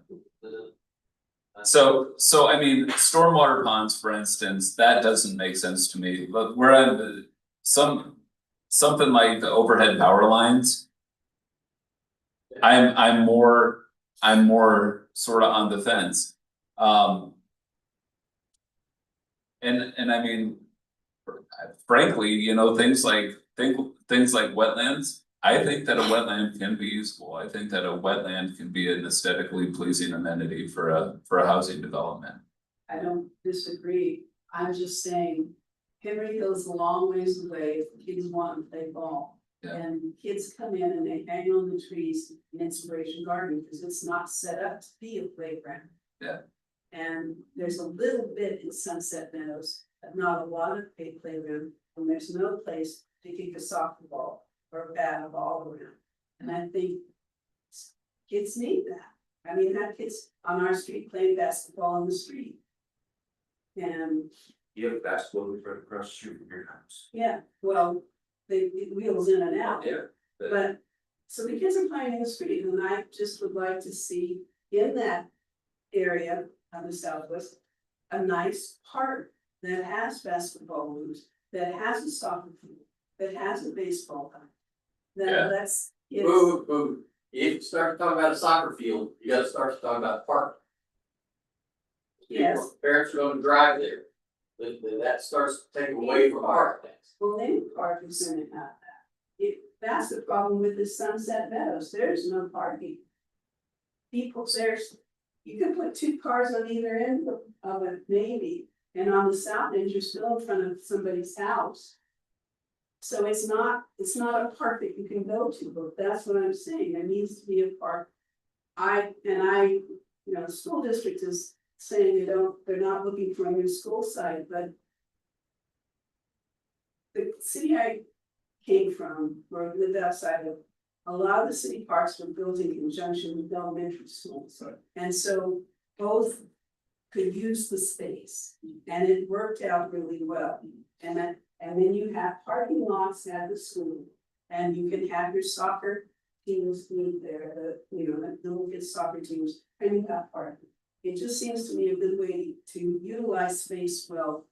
So I mean, stormwater ponds, for instance, that doesn't make sense to me, but we're on something like the overhead power lines. I'm more sort of on the fence. And I mean. Frankly, you know, things like wetlands, I think that a wetland can be useful. I think that a wetland can be an aesthetically pleasing amenity for a housing development. I don't disagree, I'm just saying, Henry Hill's a long ways away if kids want to play ball. Yeah. And kids come in and they hang on the trees in Inspiration Garden, because it's not set up to be a playground. Yeah. And there's a little bit in Sunset Meadows, but not a lot of playground, and there's no place to kick a soccer ball or a bat ball around. And I think kids need that. I mean, have kids on our street playing basketball in the street. And You have a basketball hoop right across the street from your house. yeah, well, it wheels in and out. Yeah. But, so the kids are playing in the street, and I just would like to see in that area on the southwest, a nice park that has basketball hoops, that has a soccer field, that has a baseball diamond. Yeah. That lets kids, If you start talking about a soccer field, you gotta start talking about park. Yes. Parents are gonna drive there, that starts taking away from our things. well, any park is gonna have that. That's the problem with the Sunset Meadows, there's no parking. People, you can put 2 cars on either end of it, maybe, and on the south end, you're still in front of somebody's house. So it's not a park that you can go to, but that's what I'm saying, there needs to be a park. You know, the school district is saying they're not looking for a new school site, but. The city I came from, or lived outside of, a lot of the city parks were built in conjunction with elementary schools. And so both could use the space, and it worked out really well. And then you have parking lots at the school, and you can have your soccer teams meet there, the little kids soccer teams, and you have parking. It just seems to me a good way to utilize space well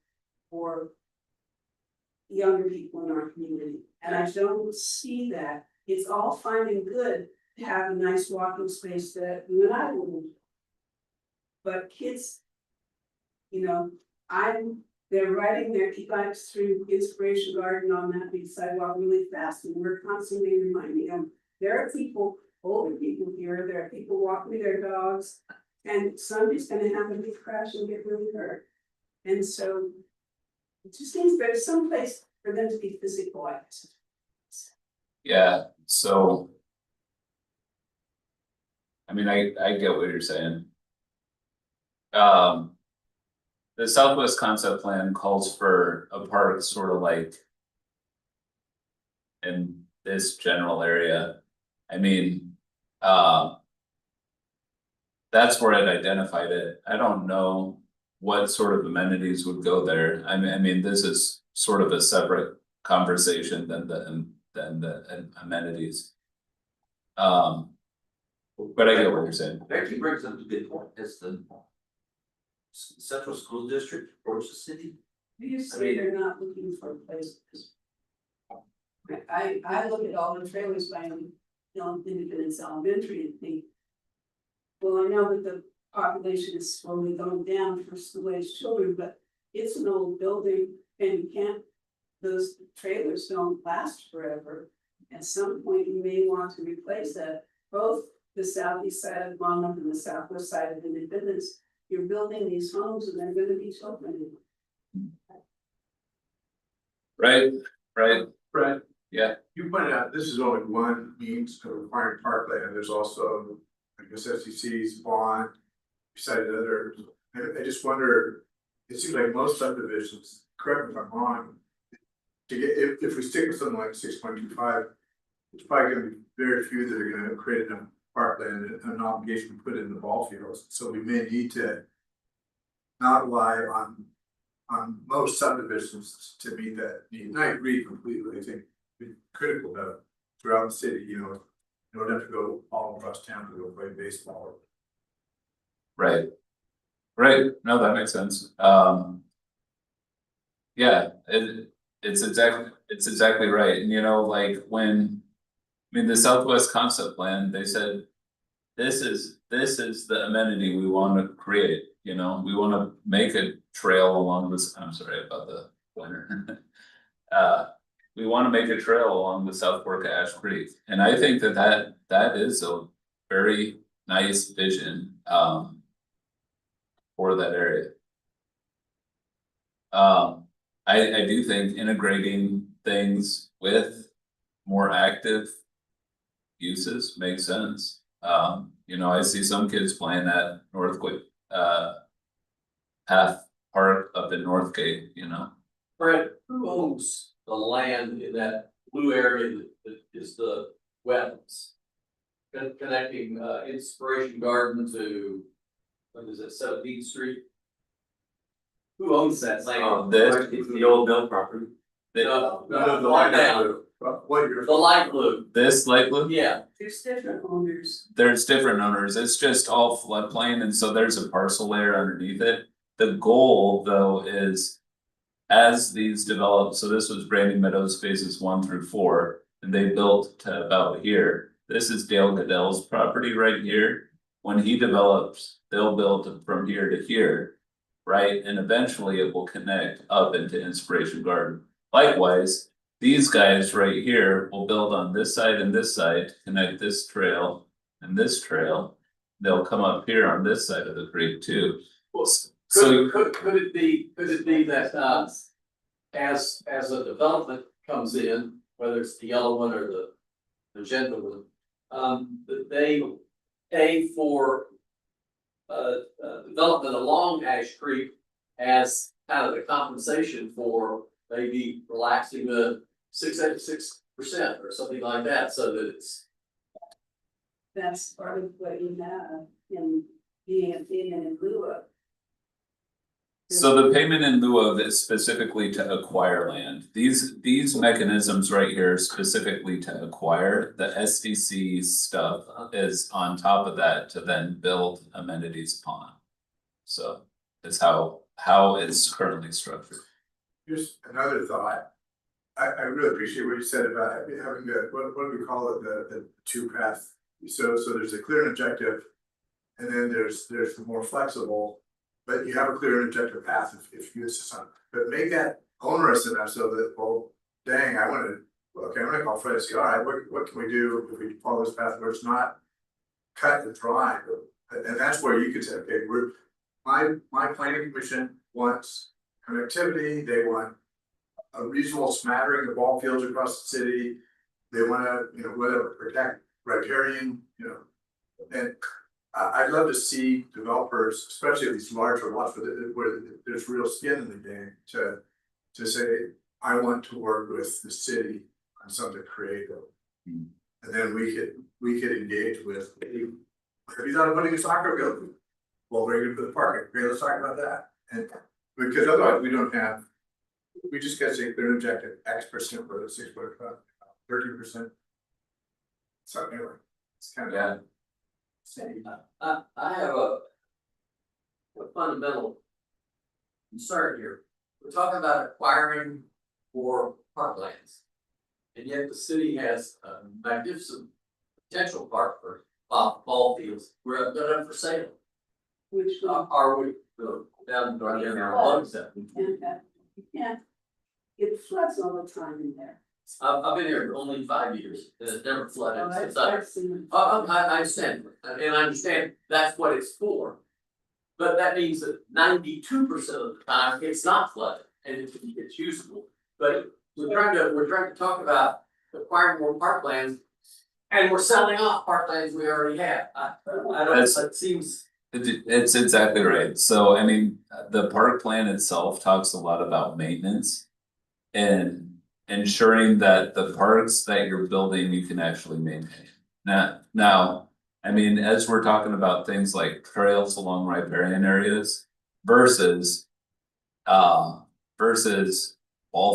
for younger people in our community, and I don't see that. It's all fine and good to have a nice walking space that you and I wouldn't. But kids, you know, they're riding their e-bikes through Inspiration Garden on that big sidewalk really fast, and we're constantly reminding them, there are people, older people here, there are people walking their dogs, and somebody's gonna have a big crash and get really hurt. And so it just seems there's some place for them to be physical, I guess. Yeah, so. I mean, I get what you're saying. The Southwest Concept Plan calls for a park sort of like. In this general area, I mean, that's where I'd identified it, I don't know what sort of amenities would go there, I mean, this is sort of a separate conversation than the amenities. But I get what you're saying. It actually brings up a good point, as the central school district approach the city. You say they're not looking for places. I look at all the trailers by Independence Elementary and think. Well, I know that the population is slowly going down for school age children, but it's an old building and those trailers don't last forever. At some point, you may want to replace that, both the southeast side of Monmouth and the southwest side of Independence. You're building these homes and they're gonna be children. Right. Brett, Yeah. you pointed out this is only one means of requiring parkland, there's also, I guess, SEC's bond. You cited others, I just wonder, it seems like most subdivisions, correct me if I'm wrong. To get, if we stick with something like 6.25, it's probably gonna be very few that are gonna create enough parkland and an obligation to put in the ball fields, so we may need to. Not rely on most subdivisions to meet that need, and I agree completely, I think it's critical to throughout the city, you don't have to go all across town to go play baseball. Right, no, that makes sense, yeah, it's exactly right, and like when. I mean, the Southwest concept plan, they said. This is the amenity we wanna create, you know, we wanna make a trail along this, I'm sorry about the pointer. We wanna make a trail along the South Fork of Ash Creek, and I think that is a very nice vision, for that area. I do think integrating things with more active uses makes sense. You know, I see some kids playing at Northwood, Path Park up in Northgate, you know. Fred, who owns the land in that blue area that is the wetlands? Connecting Inspiration Garden to, what is it, 17th Street? Who owns that land? The old mill property. No, The right light now, blue. What you're. the light blue, This light blue? yeah, There's different owners. There's different owners, it's just all floodplain, and so there's a parcel layer underneath it. The goal, though, is. As these develop, so this was Brandy Meadows phases 1 through 4, and they built to about here. This is Dale Goodell's property right here. When he develops, they'll build from here to here. Right, and eventually it will connect up into Inspiration Garden. Likewise, these guys right here will build on this side and this side to connect this trail and this trail. They'll come up here on this side of the creek too. So could it be that, as a development comes in, whether it's the yellow one or the magenta one, that they pay for development along Ash Creek as kind of the compensation for maybe relaxing the 6.86% or something like that, so that it's. That's part of what you have in being a payment in lieu of. So the payment in lieu of is specifically to acquire land. These mechanisms right here are specifically to acquire. The SDC stuff is on top of that to then build amenities upon. So that's how it's currently structured. Here's another thought. I really appreciate what you said about having the, what do we call it, the two path. So there's a clear and objective. And then there's the more flexible, but you have a clear and objective path if you use something. But make that onerous enough so that, well, dang, I'm gonna call Fred and say, all right, what can we do if we follow this path where it's not cut and dry? And that's where you could say, okay, my planning commission wants connectivity, they want a reasonable smattering of ball fields across the city. They wanna, whatever, protect riparian, and I'd love to see developers, especially these larger lots where there's real skin in the game, to say, I want to work with the city on something creative. And then we could engage with, have you thought of putting a soccer field? Well, we're gonna put the park, okay, let's talk about that. And because otherwise we just gotta say clear and objective, X% for the 6.5, 13%. So anyway, it's kind of. Yeah. I have a fundamental concern here. We're talking about acquiring for parklands. And yet the city has a magnificent potential park for ball fields. We're up for sale. Which Are we, down right there, it floods all the time in there. I've been here only 5 years, and it's never flooded Oh, since I've seen it. I understand, and I understand that's what it's for. But that means that 92% of the time, it's not flooded, and it's usable. But we're trying to talk about acquiring more parklands, and we're selling off parklands we already have. I don't, it seems. It's exactly right. So I mean, the park plan itself talks a lot about maintenance. And ensuring that the parks that you're building, you can actually maintain. Now, I mean, as we're talking about things like trails along riparian areas versus ball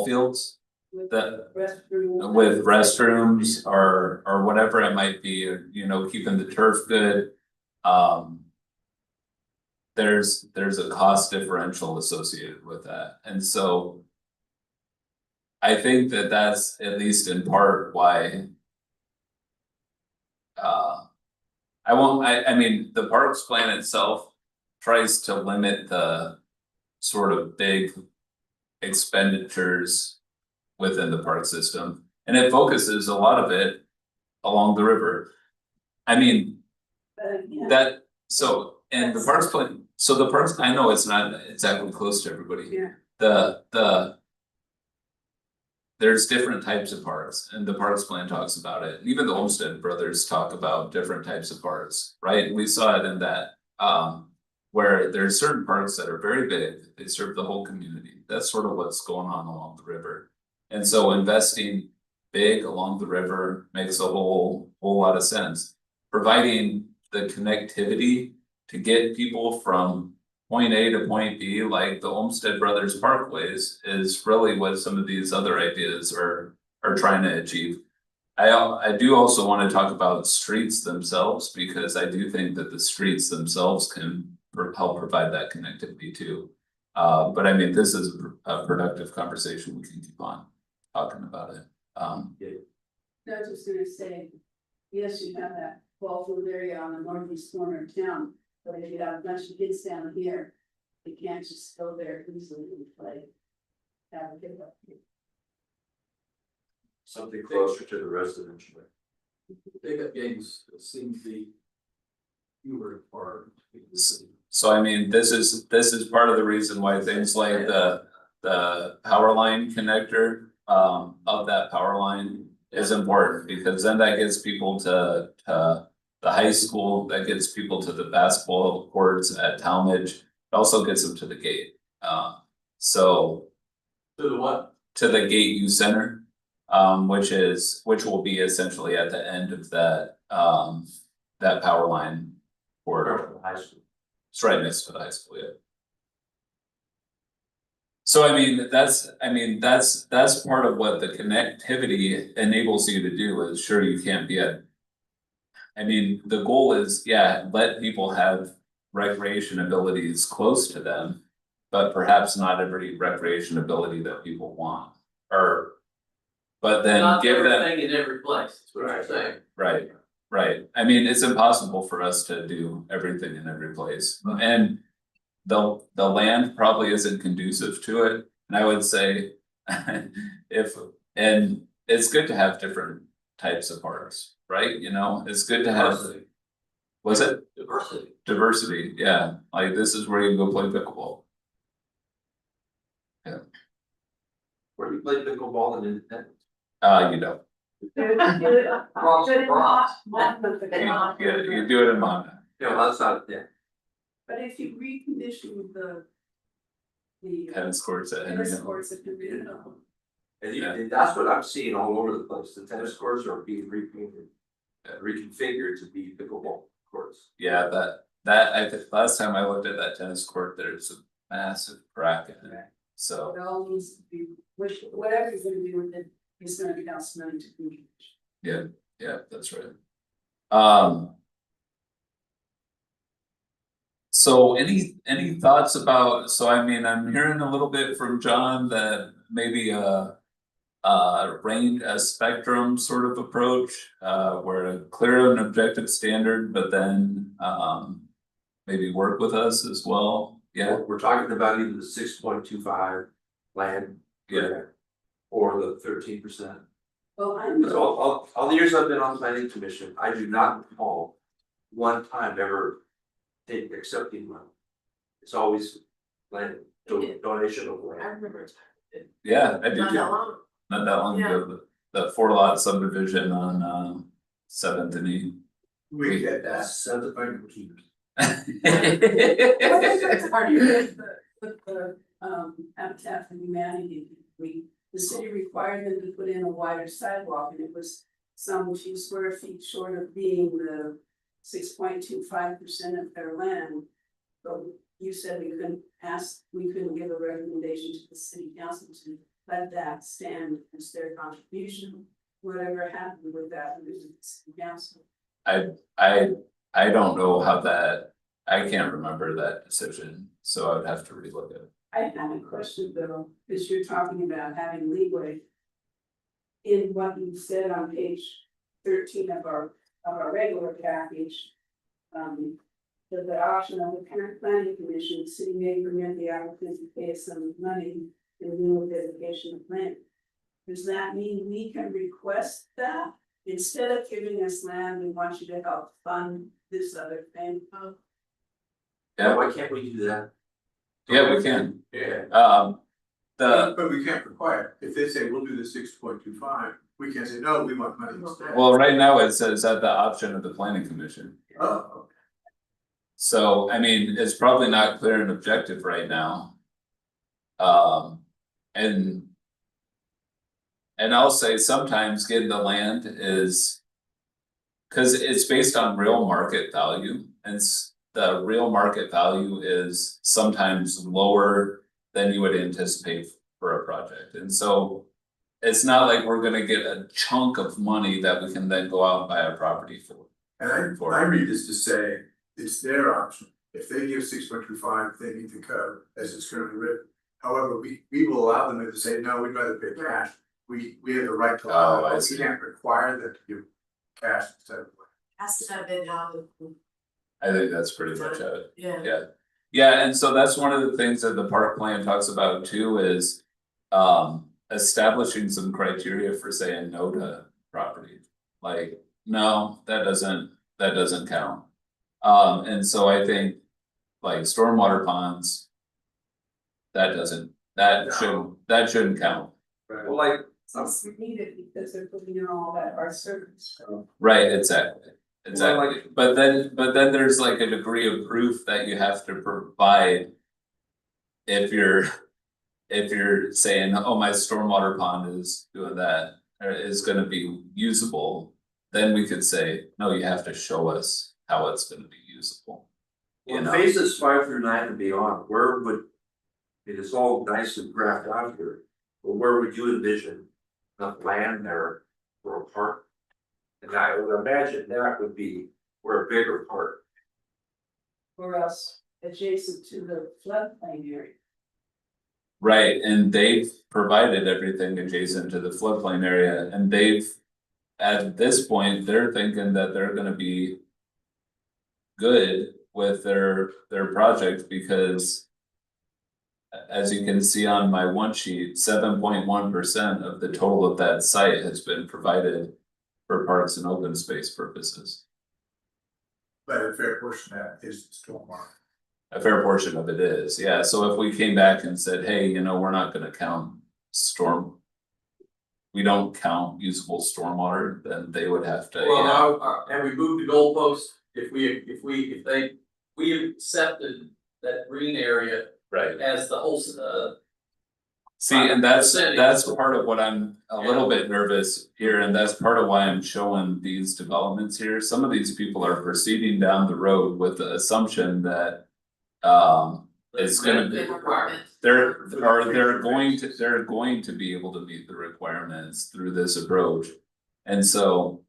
fields. With That- restrooms. With restrooms or whatever it might be, or, keeping the turf good. There's a cost differential associated with that, and so. I think that that's at least in part why. I mean, the parks plan itself tries to limit the sort of big expenditures within the park system, and it focuses a lot of it along the river. I mean, Yeah. that, so, and the parks plan, so the parks, I know it's not exactly close to everybody. Yeah. The. There's different types of parks, and the parks plan talks about it, even the Olmsted brothers talk about different types of parks, right? We saw it in that, where there's certain parks that are very big, they serve the whole community, that's sort of what's going on along the river. And so investing big along the river makes a whole lot of sense. Providing the connectivity to get people from point A to point B, like the Olmsted Brothers Parkways, is really what some of these other ideas are trying to achieve. I do also want to talk about streets themselves, because I do think that the streets themselves can help provide that connectivity too. But I mean, this is a productive conversation, we can keep on talking about it. I was just gonna say, yes, you have that ball field area on the northeast corner of town, but if you have a bunch of kids down here, you can't just go there easily and play. Have a pickup. Something closer to the residential. Pickup games seem to be fewer or. So I mean, this is part of the reason why things like the power line connector of that power line is important, because then that gets people to the high school, that gets people to the basketball courts at Talmadge, it also gets them to the gate. So To the what? to the Gate Youth Center, which will be essentially at the end of that that power line corridor. High school. It's right next to the high school, yeah. So I mean, that's part of what the connectivity enables you to do. Is sure, you can't be at. I mean, the goal is, yeah, let people have recreation abilities close to them, but perhaps not every recreation ability that people want, or. But then Not give them, everything in every place, that's what you're saying. right, right, I mean, it's impossible for us to do everything in every place, and. The land probably isn't conducive to it, and I would say. And it's good to have different types of parks, right, you know, it's good to have. Diversity. Was it? Diversity. Diversity, yeah, like this is where you go play pickleball. Where do you play pickleball in Independence? You know, Cross the bronze. you do it in Montana. No, that's not, yeah. But if you recondition the Tennis courts at Henry tennis Hill. courts at Henry Hill, And that's what I'm seeing all over the place, the tennis courts are being repainted. Reconfigured to be pickleball courts. Yeah, that I think last time I looked at that tennis court, there's a massive crack in it, so. it all needs to be, whatever you're gonna do with it, it's gonna be cost money to recondition. Yeah, that's right. So any thoughts about, so I mean, I'm hearing a little bit from John that maybe a spectrum sort of approach, where a clear and objective standard, but then maybe work with us as well, yeah, We're talking about either the 6.25 land. Yeah. Or the 13%. Well, Because all the years I've been on the planning commission, I do not recall one time ever accepting money. It's always land, donation of I land. remember. yeah, I do Not too. that long. Not that long Yeah. ago, the 4 lot subdivision on 7th and E. We get that. Seven hundred keepers. It's hard to get the Habitat for Humanity, the city required them to put in a wider sidewalk, and it was some few square feet short of being the 6.25% of their land. But you said we couldn't give a recommendation to the city council to let that stand as their contribution. Whatever happened with that, it was the city council. I don't know how that, I can't remember that decision, so I would have to relook at it. I have a question though, because you're talking about having leeway. In what you said on page 13 of our regular package, That the option of the current planning commission, the city may permit the applicant to pay a sum of money in lieu of dedication of land. Does that mean we can request that? Instead of giving us land, we want you to help fund this other thing? Yeah, why can't we do that? Yeah, we can. Yeah. But we can't require, if they say we'll do the 6.25, we can't say, no, we want money instead. Well, right now it says at the option of the planning commission. Oh, So, I mean, it's probably not clear and objective right now. And. And I'll say sometimes getting the land is. Cause it's based on real market value and the real market value is sometimes lower than you would anticipate for a project, and so. It's not like we're gonna get a chunk of money that we can then go out and buy a property for. and I read this to say, it's their option, if they give 6.25, they need to cover as it's currently written. However, we will allow them to say, no, we'd rather pay cash, we have the right to allow Oh, I that, but see. we can't require them to give cash instead of. Has to have been out of, I think that's pretty much it. yeah. Yeah. Yeah, and so that's one of the things that the park plan talks about too is. Establishing some criteria for saying no to property. Like, no, that doesn't count. And so I think. Like stormwater ponds. That shouldn't count. Well, like, It's needed because they're putting in all that our service. Right, exactly. But then there's like a degree of proof that you have to provide. If you're saying, oh, my stormwater pond is doing that, or is gonna be usable, then we could say, no, you have to show us how it's gonna be usable. You in know, phases 5 through 9 and beyond, where would? It is all nice and graphed out here, but where would you envision enough land there for a park? And I would imagine that would be where a bigger park. For us, adjacent to the floodplain area. right, and they've provided everything adjacent to the floodplain area, and they've. At this point, they're thinking that they're gonna be. Good with their project because. As you can see on my one sheet, 7.1% of the total of that site has been provided. For parks and open space purposes, But a fair portion of that is stormwater. a fair portion of it is, yeah, so if we came back and said, hey, you know, we're not gonna count storm. We don't count usable stormwater, then they would have to, And we moved the goalpost, if we accepted that green area right. as the whole, See, and that's Percentage. part of what I'm a little bit nervous here, and that's part of why I'm showing these developments here. Some of these people are proceeding down the road with the assumption that. It's gonna be, they're going to be able to meet the requirements through this approach. And so,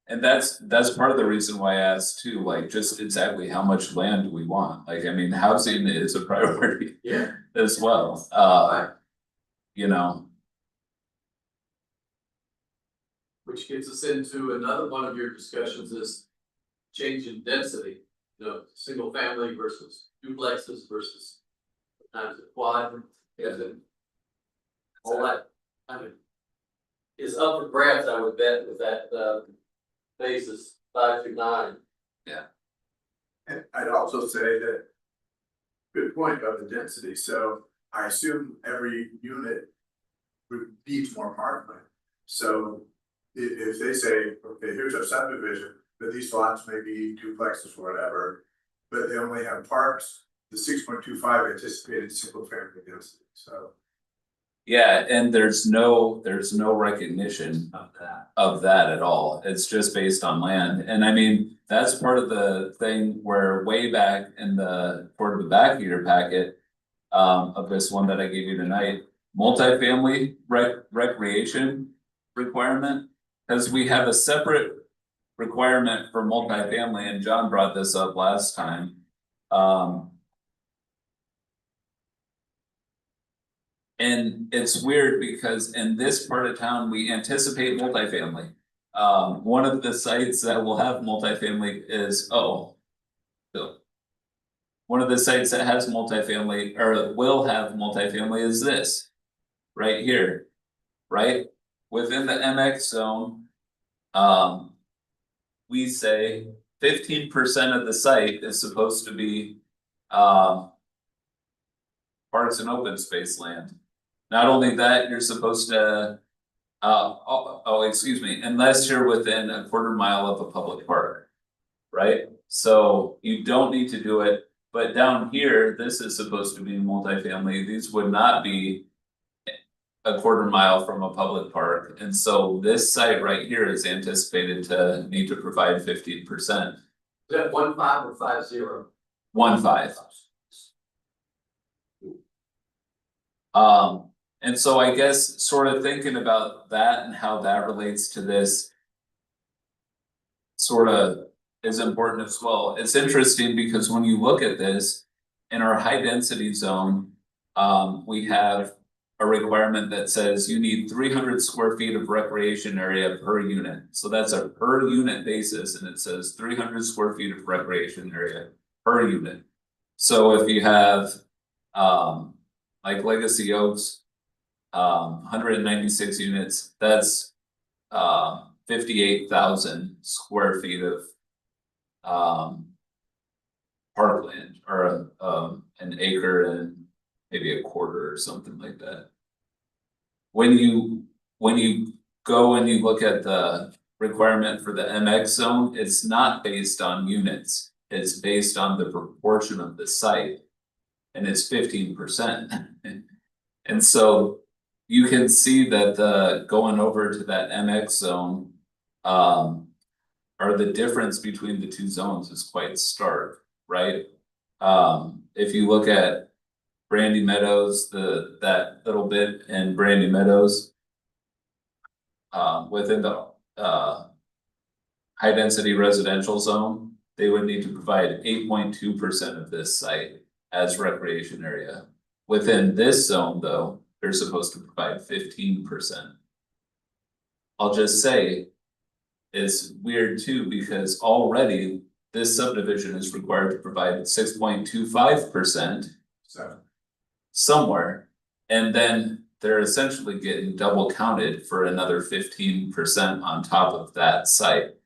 and that's part of the reason why I asked too, like, just exactly how much land do we want? Like, I mean, housing is a priority. Yeah. As well, you know, Which gets us into another one of your discussions is change in density, single family versus duplexes versus. Times a quad, all that, I mean. Is up for grabs, I would bet, with that phases 5 through 9. And I'd also say that. Good point about the density, so I assume every unit. Needs more parkland, so if they say, okay, here's our subdivision, but these lots may be duplexes or whatever. But they only have parks, the 6.25 anticipated single family density, so. yeah, and there's no recognition of that at all. It's just based on land, and I mean, that's part of the thing where way back in toward the back of your packet. Of this one that I gave you tonight, multifamily recreation requirement. Cause we have a separate requirement for multifamily, and John brought this up last time. And it's weird because in this part of town, we anticipate multifamily. one of the sites that will have multifamily is, oh. So. One of the sites that has multifamily or will have multifamily is this. Right here. Right? Within the MX zone. We say 15% of the site is supposed to be, parks and open space land. Not only that, you're supposed to. Excuse me, unless you're within a quarter mile of a public park. Right? So you don't need to do it, but down here, this is supposed to be multifamily, these would not be. A quarter mile from a public park, and so this site right here is anticipated to need to provide 15%. Is that 1.5 or 5.0? 1.5. And so I guess sort of thinking about that and how that relates to this. Sort of is important as well. It's interesting because when you look at this, in our high density zone, we have. A requirement that says you need 300 square feet of recreation area per unit, so that's a per unit basis, and it says 300 square feet of recreation area per unit. So if you have, like Legacy Oaks, 196 units, that's 58,000 square feet of parkland, or an acre and maybe a quarter or something like that. When you go and you look at the requirement for the MX zone, it's not based on units, it's based on the proportion of the site. And it's 15%. And so you can see that the going over to that MX zone, or the difference between the two zones is quite stark, right? If you look at Brandy Meadows, that little bit in Brandy Meadows. Within the high density residential zone, they would need to provide 8.2% of this site as recreation area. Within this zone, though, they're supposed to provide 15%. I'll just say, it's weird too, because already this subdivision is required to provide 6.25%. Somewhere, and then they're essentially getting double counted for another 15% on top of that site.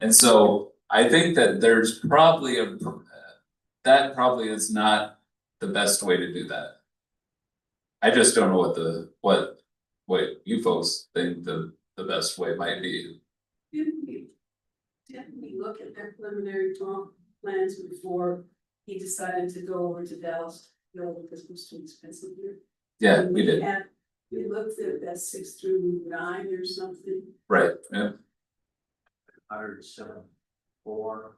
And so I think that there's probably that probably is not the best way to do that. I just don't know what you folks think the best way might be. Didn't we look at their preliminary plans before he decided to go over to Dallas? No, because it was too expensive here. Yeah, And we did, we looked at that 6 through 9 or something. right, yeah. 107.4.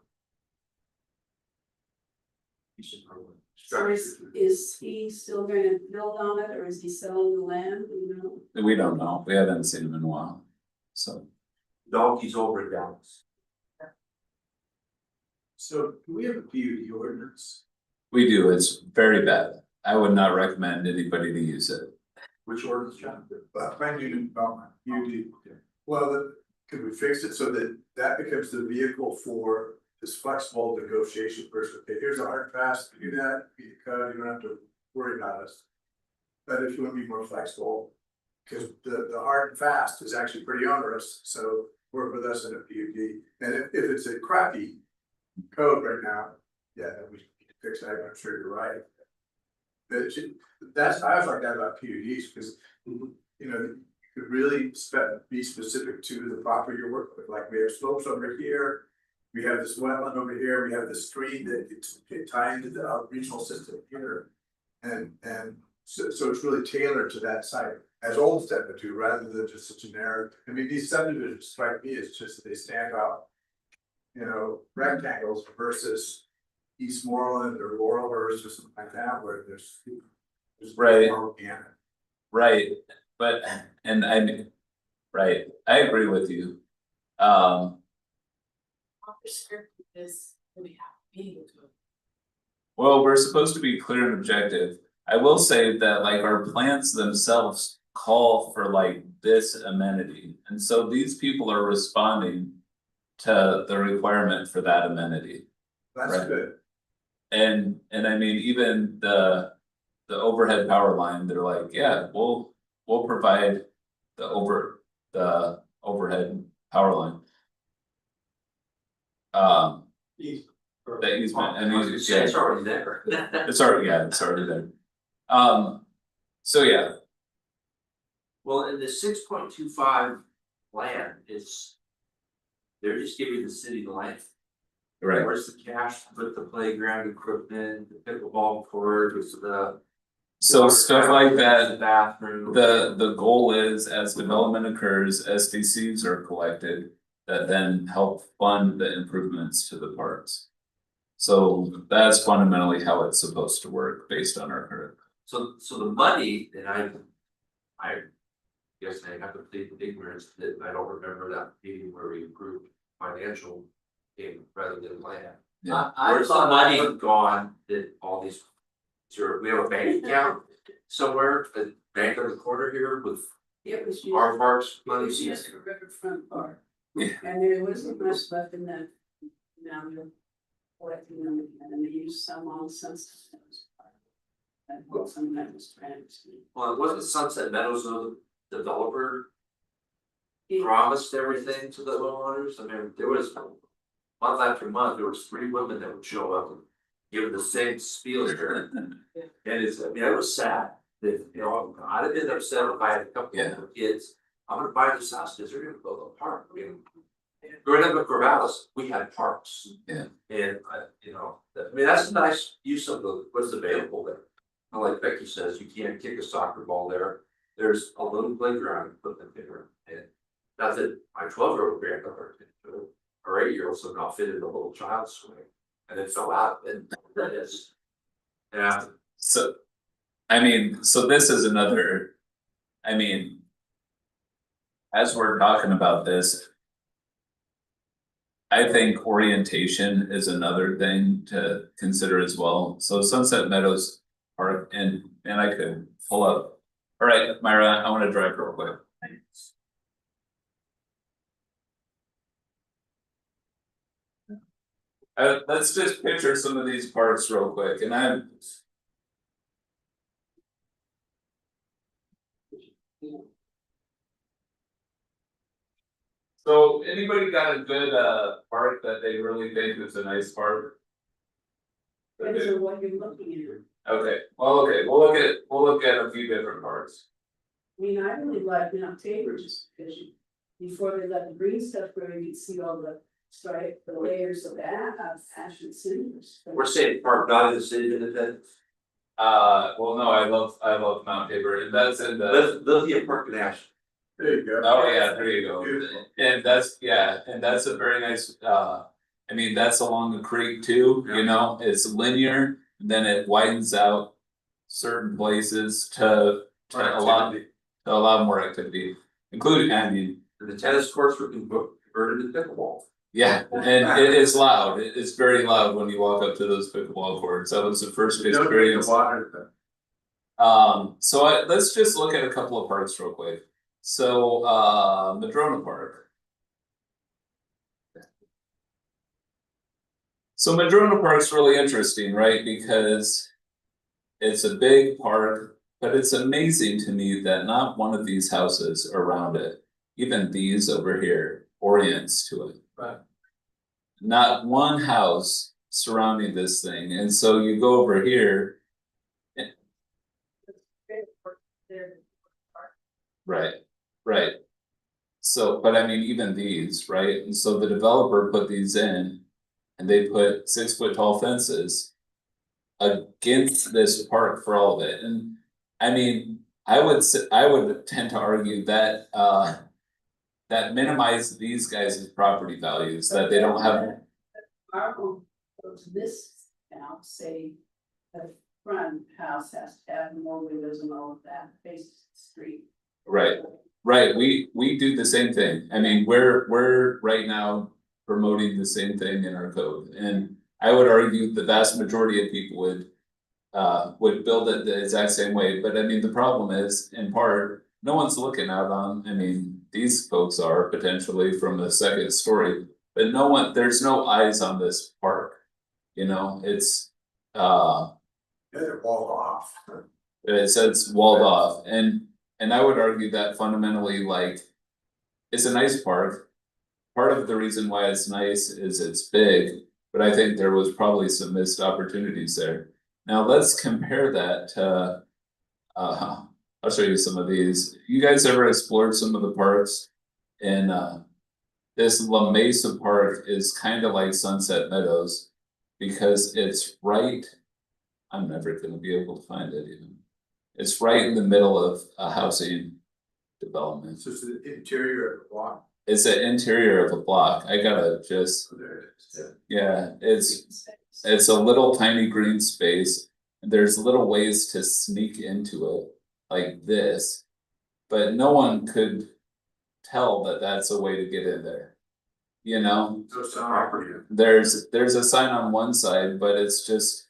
So is he still gonna build on it, or is he selling the land, you know? We don't know, we haven't seen him in a while, so. Donkey's over at Dallas. So do we have a PUD ordinance? We do, it's very bad, I would not recommend anybody to use it. Which ordinance, John? Plan unit development, PUD. Well, could we fix it so that that becomes the vehicle for this flexible negotiation versus, okay, here's a hard pass, do that, be the code, you don't have to worry about us. But if you want to be more flexible, because the hard and fast is actually pretty onerous, so work with us in a PUD. And if it's a crappy code right now, yeah, then we need to fix that, I'm sure you're right. That's, I always like that about PUDs, because, you know, you could really be specific to the property you're working with, like we have slopes over here. We have this wetland over here, we have the stream that it's tied into the regional system here. And so it's really tailored to that site, as Olmsted would do, rather than just a generic, I mean, these subdivisions strike me as just that they stand out. You know, rectangles versus Eastmoreland or Laurelhurst or something like that, where there's Right. more organic. Right, but, and I mean, right, I agree with you. Is we have meeting to it. Well, we're supposed to be clear and objective. I will say that like our plans themselves call for like this amenity, and so these people are responding to the requirement for that amenity. That's Right. good. And I mean, even the overhead power line, they're like, yeah, we'll provide the overhead power line. The easement, and these, It's already there. it's already there. So yeah, Well, in the 6.25 land is. They're just giving the city the land. right, Where's the cash to put the playground equipment, the pickleball court, the. so stuff like The that, bathroom. the goal is as development occurs, SDCs are collected. That then help fund the improvements to the parks. So that's fundamentally how it's supposed to work based on our current. So the money, and I guess I have to plead with ignorance that I don't remember that meeting where we approved financial gain rather than land. Yeah. Where's the money gone that all these, we have a bank account somewhere, a bank on the corner here with It was used. our parks It money. was used for Riverfront Park. Yeah. And there wasn't much left in that. Now they're collecting them again, and they used some on Sunset Meadows Park. And what some of that was transferred. Well, it wasn't Sunset Meadows, though, the developer promised everything to the homeowners. I mean, there was month after month, there was 3 women that would show up and give the same spiel here. And it's, I mean, it was sad that, you know, I'd have been upset if I had a couple of kids. I'm gonna buy this house because they're gonna build a park. I mean, growing up in Corvallis, we had parks. Yeah. And you know, I mean, that's a nice use of what's available there. And like Becky says, you can't kick a soccer ball there. There's a little playground equipment there. And that's it, my 12-year-old granddaughter, or 8-year-old somehow fit in a little child's swing. And it fell out, and that is. Yeah. So, I mean, so this is another, I mean. As we're talking about this. I think orientation is another thing to consider as well. So Sunset Meadows Park, and I could pull up. All right, Myra, I wanna drive real quick. Let's just picture some of these parks real quick, and I'm. So anybody got a good park that they really think is a nice park? Depends on what you're looking at. Okay, we'll look at a few different parks. I mean, I really like Mount Tabor just because before they let the green stuff grow, you could see all the stripe, the layers of ashen cinders. We're saying park not in the city of Independence. Well, no, I love Mount Tabor, and that's in the. Lithia Park in Ashland. There you go. Oh, yeah, there you go. Beautiful. And that's a very nice, I mean, that's along the creek too, you know, it's linear, then it widens out. Certain places to allow more activity, including, I mean, And the tennis courts were converted into pickleball. yeah, and it is loud, it's very loud when you walk up to those pickleball courts, that was the first You don't drink experience. the water, So let's just look at a couple of parks real quick. So, Madrona Park. So Madrona Park's really interesting, right? Because it's a big park, but it's amazing to me that not one of these houses around it, even these over here, orients to it. Right. Not one house surrounding this thing, and so you go over here. Right. So, but I mean, even these, right, and so the developer put these in. And they put 6-foot tall fences. Against this park for all of it, and I mean, I would tend to argue that that minimize these guys' property values, that they don't have. Our home goes this now, say, the front house has to have more windows and all of that, faces the street. Right, we do the same thing, I mean, we're right now promoting the same thing in our code, and I would argue the vast majority of people would build it the exact same way, but I mean, the problem is, in part, no one's looking out on, I mean, these folks are potentially from the second story. But no one, there's no eyes on this park, you know, it's, Yeah, they're walled off. it says walled off, and I would argue that fundamentally, like. It's a nice park. Part of the reason why it's nice is it's big, but I think there was probably some missed opportunities there. Now let's compare that to, I'll show you some of these. You guys ever explored some of the parks? And this La Mesa Park is kind of like Sunset Meadows because it's right. I'm never gonna be able to find it even. It's right in the middle of a housing development. It's just the interior of the block. It's the interior of a block. I gotta just, So there it is. yeah, it's a little tiny green space. There's little ways to sneak into it like this. But no one could tell that that's a way to get in there. You know, So it's property. there's a sign on one side, but it's just.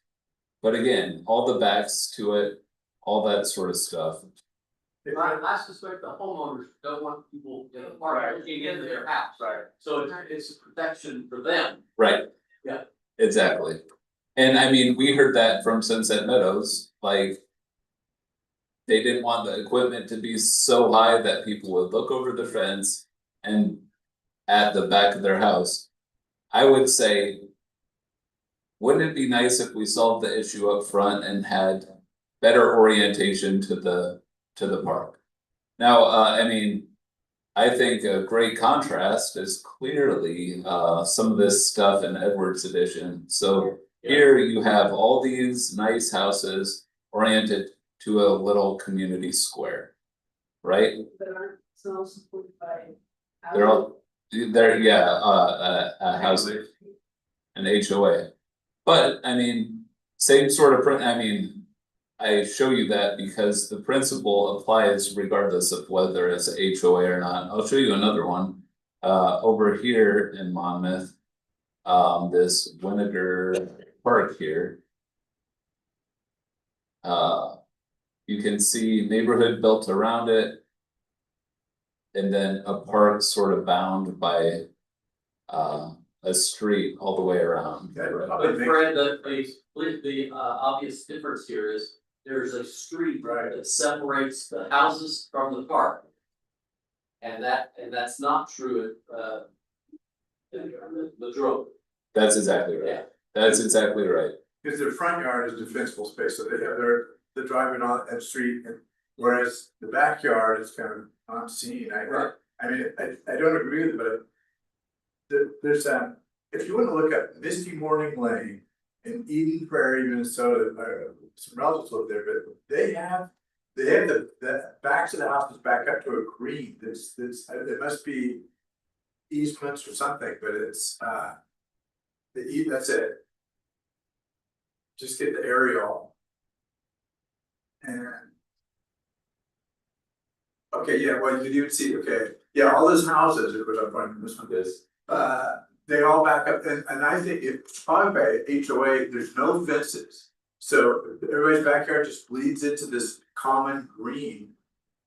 But again, all the backs to it, all that sort of stuff. I suspect the homeowners don't want people in the park looking into their house. Right. So it's a protection for them. Right. Yeah. Exactly. And I mean, we heard that from Sunset Meadows, like. They didn't want the equipment to be so high that people would look over the fence and at the back of their house. I would say. Wouldn't it be nice if we solved the issue up front and had better orientation to the park? Now, I mean. I think a great contrast is clearly some of this stuff in Edwards Edition. So here you have all these nice houses oriented to a little community square. Right? That aren't so supported by. They're all, a housing, an HOA. But I mean, same sort of I mean. I show you that because the principle applies regardless of whether it's HOA or not. I'll show you another one. Over here in Monmouth. This Winegar Park here. You can see neighborhood built around it. And then a park sort of bound by a street all the way around. But Fred, the obvious difference here is there's a street that separates the houses from the park. And that's not true at the Drove. That's exactly right. That's exactly right. Because their front yard is defensible space, so they have they're driving on that street, and whereas the backyard is kind of not seen. I mean, I don't agree with it, but there's that, if you want to look at Misty Morning Lane in Eden Prairie, Minnesota, some relatives live there, but they have the backs of the houses back up to a green, it must be easements or something, but it's that's it. Just get the aerial. And. Okay, yeah, well, you can see, okay, yeah, all those houses, which I'm finding this one is, they all back up, and I think it's probably by HOA, there's no fences. So everybody's backyard just bleeds into this common green.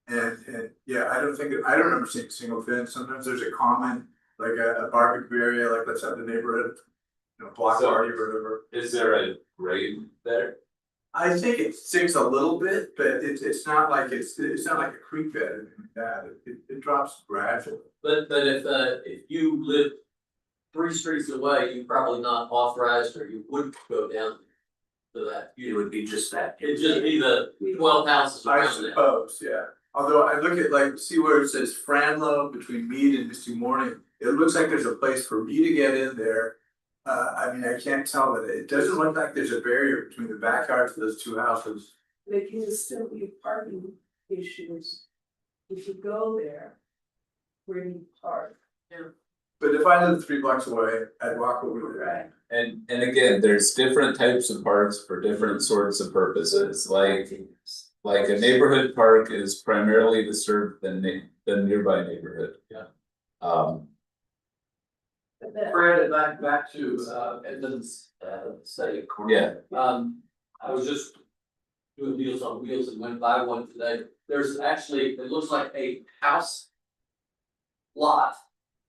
And yeah, I don't remember seeing a single fence, sometimes there's a common, like a barbecue area, like let's have the neighborhood. Block party or whatever. Is there a grade there? I think it sinks a little bit, but it's not like it's not like a creek bed or anything like that, it drops gradually. But if you live 3 streets away, you're probably not authorized, or you wouldn't go down to that. It would be just that. It'd just be the 12 houses I around there. suppose, yeah, although I look at like, see where it says Franlow between Mead and Misty Morning, it looks like there's a place for me to get in there. I mean, I can't tell, but it doesn't look like there's a barrier between the backyards of those 2 houses. There can still be parking issues if you go there. Where you park. But if I lived 3 blocks away, I'd walk over there. And again, there's different types of parks for different sorts of purposes, like a neighborhood park is primarily to serve the nearby neighborhood. Yeah. Fred, back to Edmonds study. Yeah. I was just doing Meals on Wheels and went by one today. there's actually, it looks like a house lot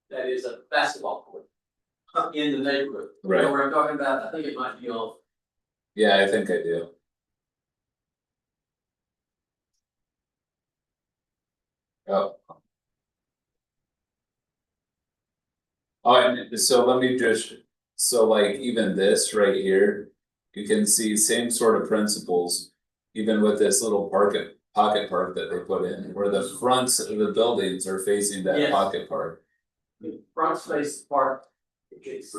that is a basketball court in the neighborhood. You know Right. where I'm talking about? I think it might be on. Yeah, I think I do. Oh. Oh, and so let me just, so like even this right here, you can see same sort of principles. Even with this little pocket park that they put in, where the fronts of the buildings are facing that Yes. pocket park. Front space park. It's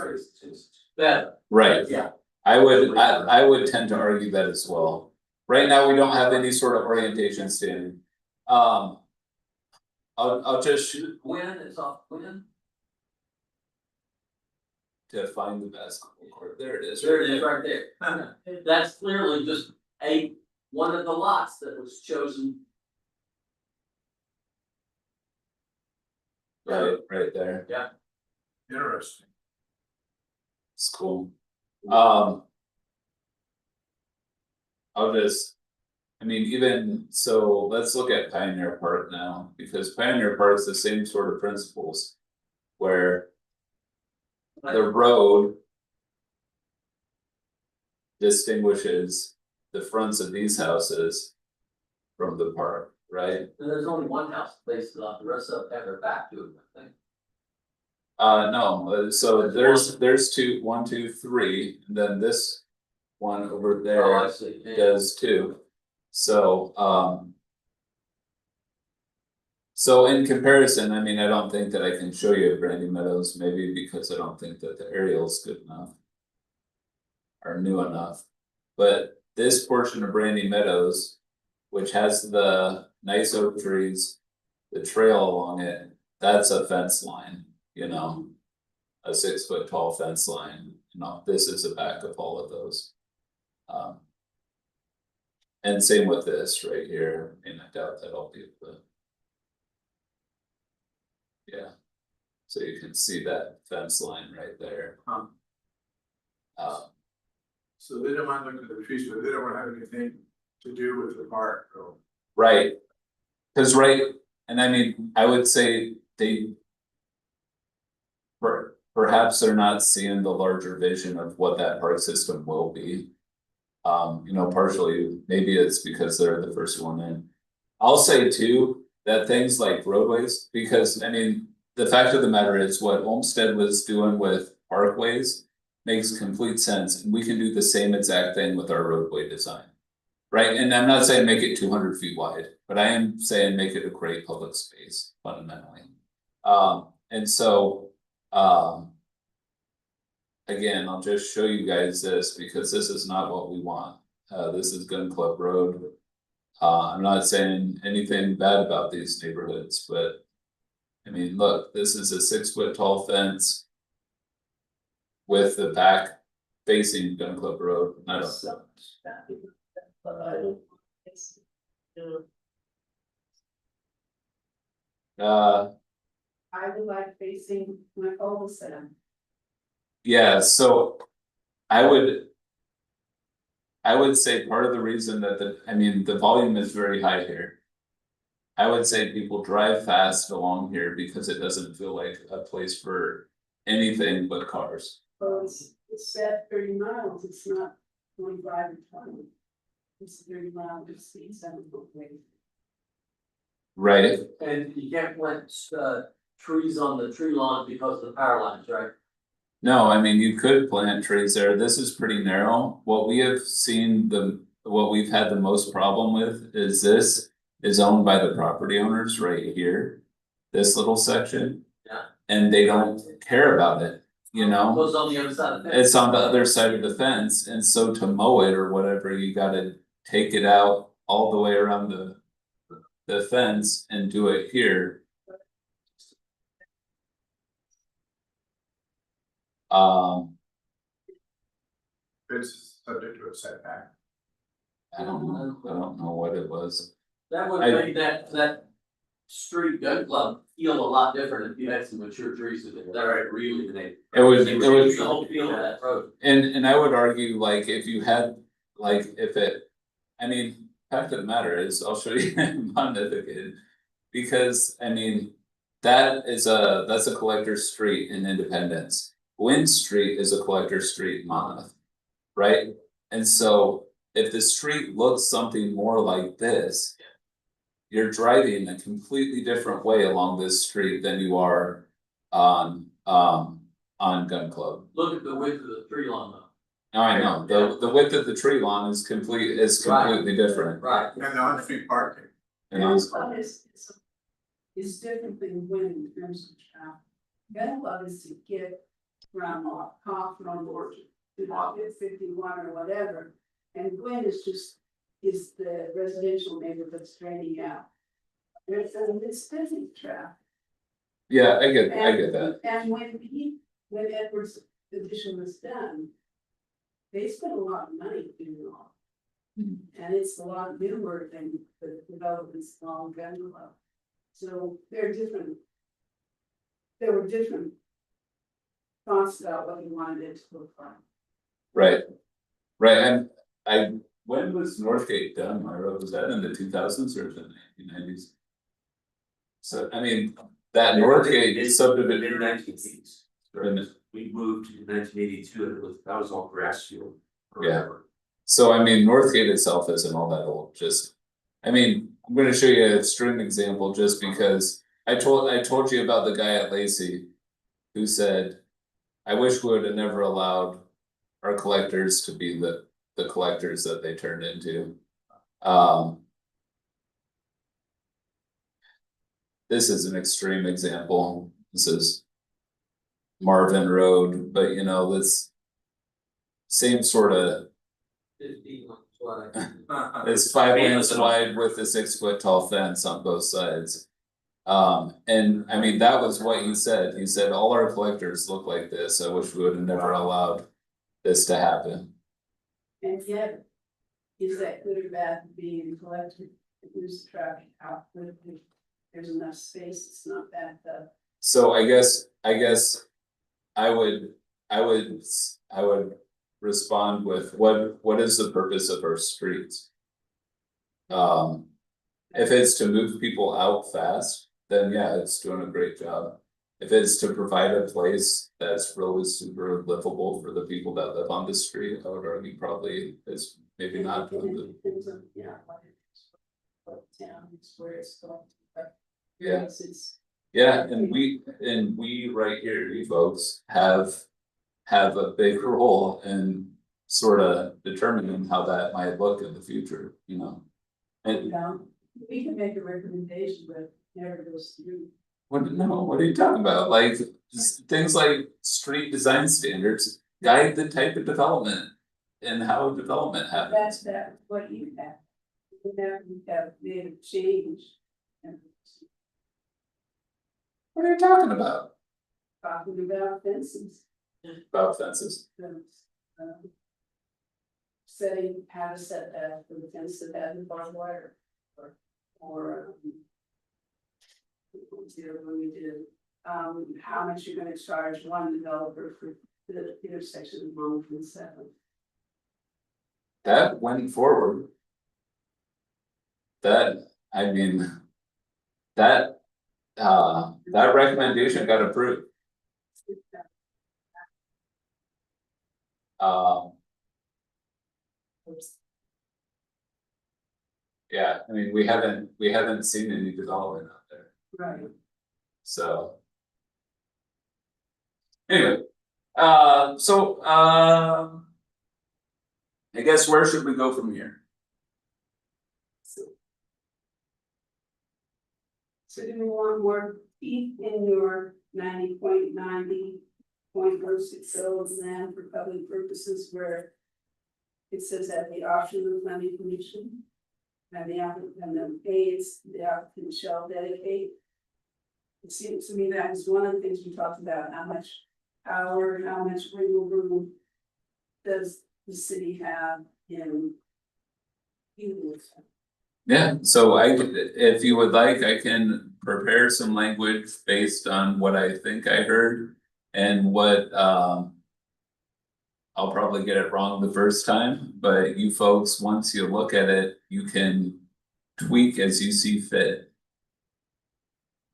that, Right, yeah. I would tend to argue that as well. Right now, we don't have any sort of orientation standing. I'll just shoot When it's off, when? to find the basketball court, there it is. There it is, right there. That's clearly just one of the lots that was chosen. Right there, Interesting. it's cool. I'll just, I mean, even, so let's look at Pioneer Park now, because Pioneer Park's the same sort of principles. Where the road distinguishes the fronts of these houses from the park, right? And there's only one house faced off, the rest of them have their back to it, I think. No, so there's two, 1, 2, 3, and then this one over Oh, there I see. Yeah. does too. So, so in comparison, I mean, I don't think that I can show you Brandy Meadows, maybe because I don't think that the aerial's good enough. Or new enough, but this portion of Brandy Meadows, which has the nice oak trees, the trail along it, that's a fence line, you know. A 6-foot tall fence line, you know, this is the back of all of those. And same with this right here, I mean, I doubt that I'll be able to. Yeah, so you can see that fence line right there. So they don't mind looking at the trees, but they don't want to have anything to do with the park, though. Right. Cause and I mean, I would say they. Perhaps they're not seeing the larger vision of what that park system will be. You know, partially, maybe it's because they're the first one in. I'll say too, that things like roadways, because I mean, the fact of the matter is what Olmsted was doing with parkways. Makes complete sense, and we can do the same exact thing with our roadway design. Right, and I'm not saying make it 200 feet wide, but I am saying make it a great public space fundamentally. And so, again, I'll just show you guys this because this is not what we want. This is Gun Club Road. I'm not saying anything bad about these neighborhoods, but I mean, look, this is a 6-foot tall fence. With the back facing Gun Club Road, I don't. I would like facing my cul-de-sac. Yeah, so I would say part of the reason that the volume is very high here. I would say people drive fast along here because it doesn't feel like a place for anything but cars. Well, it's set 30 miles, it's not 25 or 20. It's 30 miles, it's 7 foot way. Right, And you can't plant trees on the tree lawn because of the power lines, right? no, I mean, you could plant trees there, this is pretty narrow, what we have seen what we've had the most problem with is this. Is owned by the property owners right here, this little section. Yeah. And they don't care about it, you know? Goes on the other side of the fence. It's on the other side of the fence, and so to mow it or whatever, you gotta take it out all the way around the fence and do it here. It's subject to a setback. I don't know what it was. That would I- make that street gun club feel a lot different if you had some mature trees in it, that are really they. It would, The whole feel of that road. and I would argue like if you had, like if it, I mean, fact of the matter is, I'll show you Monmouth again. Because, I mean, that's a collector street in Independence. Gwynn Street is a collector street in Monmouth. Right? And so if the street looks something more like this. You're driving a completely different way along this street than you are on Gun Club. Look at the width of the tree line though. Now I know, the width of the tree lawn is completely different. Right. And the on-street parking. And Gun it's- Club is different than Gwynn in terms of traffic. Gun Club is to get from Hawthorne or to walk at 51 or whatever. And Gwynn is the residential neighborhood draining out. It's busy traffic. Yeah, I get that. And when Edwards addition was done, they spent a lot of money doing it all. And it's a lot newer than the developments along Gun Club. So there were different thoughts about what you wanted it to look like. Right, and when was Northgate done, Myra, was that in the 2000s or the 1990s? So, I mean, that Northgate subdivision. In 1980s. We moved in 1982 and that was all grass field. Yeah. So I mean, Northgate itself isn't all that old, I mean, I'm gonna show you an extreme example just because I told you about the guy at Lacey. Who said, I wish we would have never allowed our collectors to be the collectors that they turned into. This is an extreme example, this is Marvin Road, but you know, this. Same sort of. It's 5 lanes wide with a 6-foot tall fence on both sides. And I mean, that was what he said, all our collectors look like this, I wish we would have never allowed this to happen. And yet, is that good or bad being collected? There's traffic out, there's enough space, it's not that, So I guess I would respond with what is the purpose of our streets? If it's to move people out fast, then yeah, it's doing a great job. If it's to provide a place that's really super livable for the people that live on the street, I would argue probably it's maybe not doing the. Depends on, what town, it's where it's going, but. Yeah. It's. Yeah, and we right here, you folks have a big role in sort of determining how that might look in the future, you know? And We can make a recommendation, but it never goes through. what are you talking about? Like, things like street design standards guide the type of development and how development happens. That's what you have. You have made a change. And What are you talking about? talking about fences. About fences? Setting, how to set that for the fence that has the barbed wire. Or what's the other one we did, how much you're gonna charge one developer for the intersection of Monmouth and 7th. That went forward. That, I mean. That recommendation got approved. Yeah, I mean, we haven't seen any development out there, Right. so. Anyway, I guess where should we go from here? So do we want more teeth in your 90.90.060 then for public purposes where it says at the option of the planning commission? And the applicant, and then pays, the applicant shall dedicate. It seems to me that was one of the things we talked about, how much power, how much wiggle room does the city have in using this? Yeah, so if you would like, I can prepare some language based on what I think I heard. And what I'll probably get it wrong the first time, but you folks, once you look at it, you can tweak as you see fit.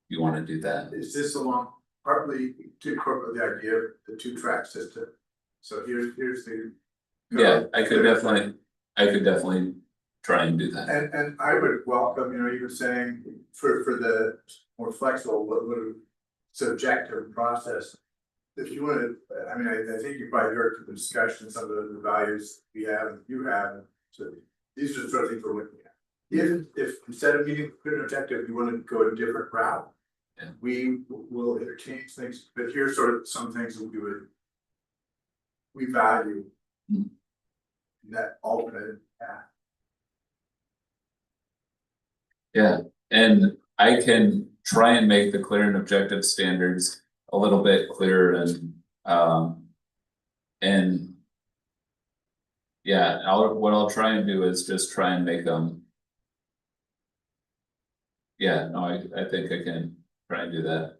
You wanna do that? Is this along partly to incorporate the idea of the 2-track system? So here's the. Yeah, I could definitely try and do that. And I would welcome, you were saying for the more flexible, what subjective process. If you wanna, I mean, I think you probably heard from the discussion, some of the values we have and you have, so these are the sort of things we're looking at. If instead of meeting an objective, you wanna go a different route. Yeah. We will interchange things, but here's sort of some things that we value. In that alternate path. Yeah, and I can try and make the clear and objective standards a little bit clearer and yeah, what I'll try and do is just try and make them. Yeah, no, I think I can try and do that.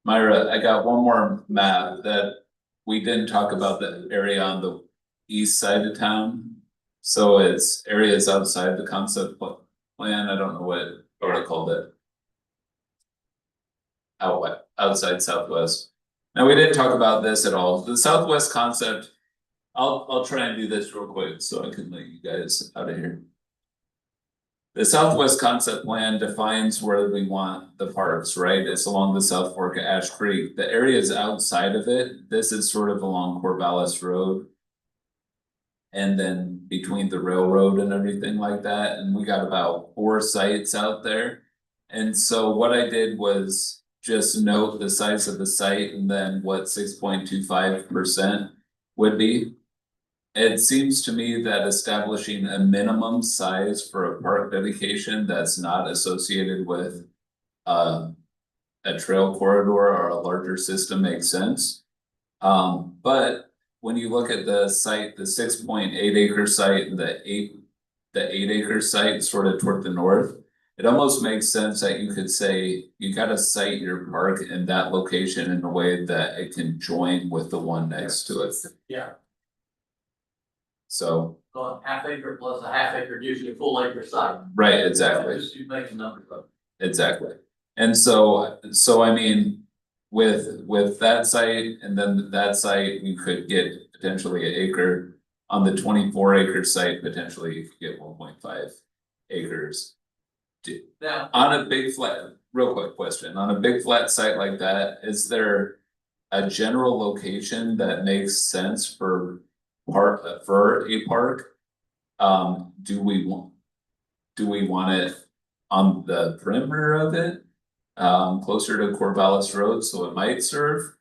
Myra, I got one more map that we didn't talk about, the area on the east side of town. So it's areas outside the concept plan, I don't know what I called it. Outside Southwest. Now, we didn't talk about this at all, the Southwest concept. I'll try and do this real quick so I can let you guys out of here. The Southwest concept plan defines where we want the parks, right? It's along the South Fork of Ash Creek. The areas outside of it, this is sort of along Corvallis Road. And then between the railroad and everything like that, and we got about 4 sites out there. And so what I did was just note the size of the site and then what 6.25% would be. It seems to me that establishing a minimum size for a park dedication that's not associated with a trail corridor or a larger system makes sense. But when you look at the site, the 6.8 acre site and the 8 acre site sort of toward the north, it almost makes sense that you could say you gotta site your park in that location in a way that it can join with the one next to it. Yeah, So, so a half acre plus a half acre gives you a full acre site. right, exactly. Just you make the numbers up. Exactly. And so I mean, with that site and then that site, you could get potentially an acre. On the 24 acre site, potentially you could get 1.5 acres. Now, On a big flat, real quick question, on a big flat site like that, is there a general location that makes sense for a park? Do we want it on the perimeter of it? Closer to Corvallis Road, so it might serve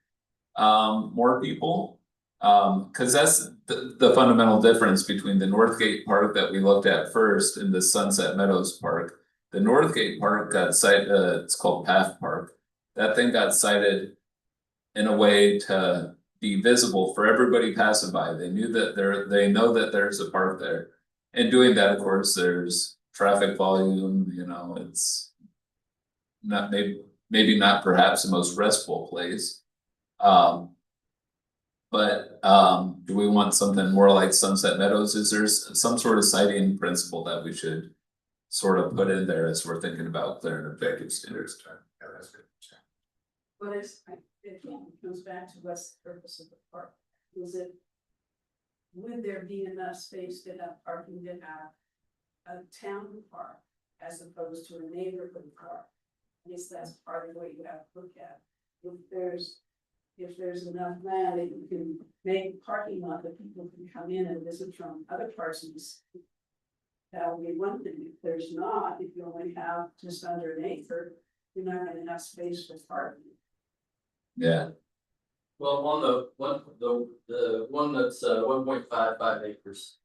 more people? Cause that's the fundamental difference between the Northgate Park that we looked at first and the Sunset Meadows Park. The Northgate Park got cited, it's called Path Park. That thing got cited in a way to be visible for everybody passing by. They knew that they know that there's a park there. And doing that, of course, there's traffic volume, it's not maybe not perhaps the most restful place. But do we want something more like Sunset Meadows? Is there some sort of citing principle that we should sort of put in there as we're thinking about clear and objective standards? Yeah, that's good. But it comes back to what's the purpose of the park, would there be enough space to have parking to have a town park as opposed to a neighborhood park? I guess that's part of what you have to look at. If there's enough land that you can make a parking lot that people can come in and visit from other parts of the city, that would be one thing. If there's not, if you only have just under an acre, you're not gonna have space for parking. Yeah, well, on the one that's 1.55 acres.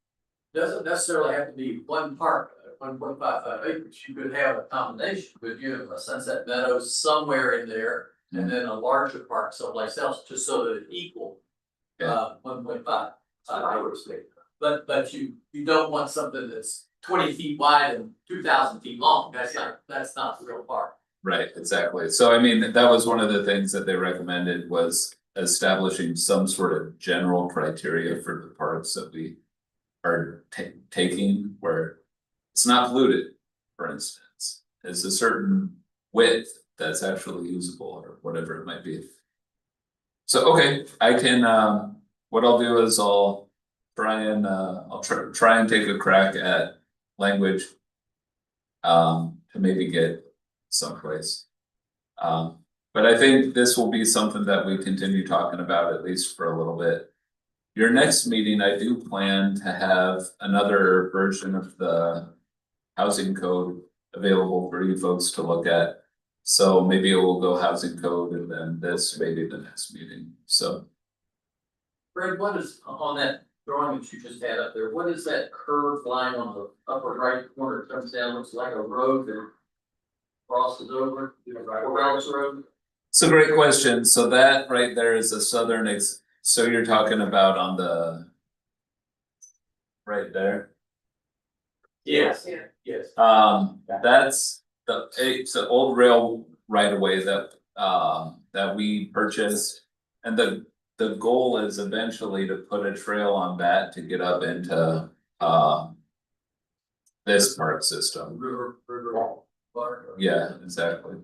Doesn't necessarily have to be one park, 1.55 acres, you could have a combination, could you have a Sunset Meadows somewhere in there. And then a larger park someplace else, just so that it equal 1.5. I would say. But you don't want something that's 20 feet wide and 2,000 feet long, that's not the real park. Right, exactly. So I mean, that was one of the things that they recommended was establishing some sort of general criteria for the parks that we are taking where it's not polluted, for instance. It's a certain width that's actually usable or whatever it might be. So, okay, I can, what I'll do is I'll try and, I'll try and take a crack at language. To maybe get someplace. But I think this will be something that we continue talking about at least for a little bit. Your next meeting, I do plan to have another version of the housing code available for you folks to look at. So maybe it will go housing code and then this maybe the next meeting, so. Fred, what is on that drawing that you just had up there, what is that curved line on the upper right corner, it comes down, looks like a road that crosses over, Corvallis Road? It's a great question, so that right there is a southern so you're talking about on the. Right there. Yes, yes. That's it's an old rail right of way that that we purchased. And the goal is eventually to put a trail on that to get up into this park system. River. Yeah, exactly.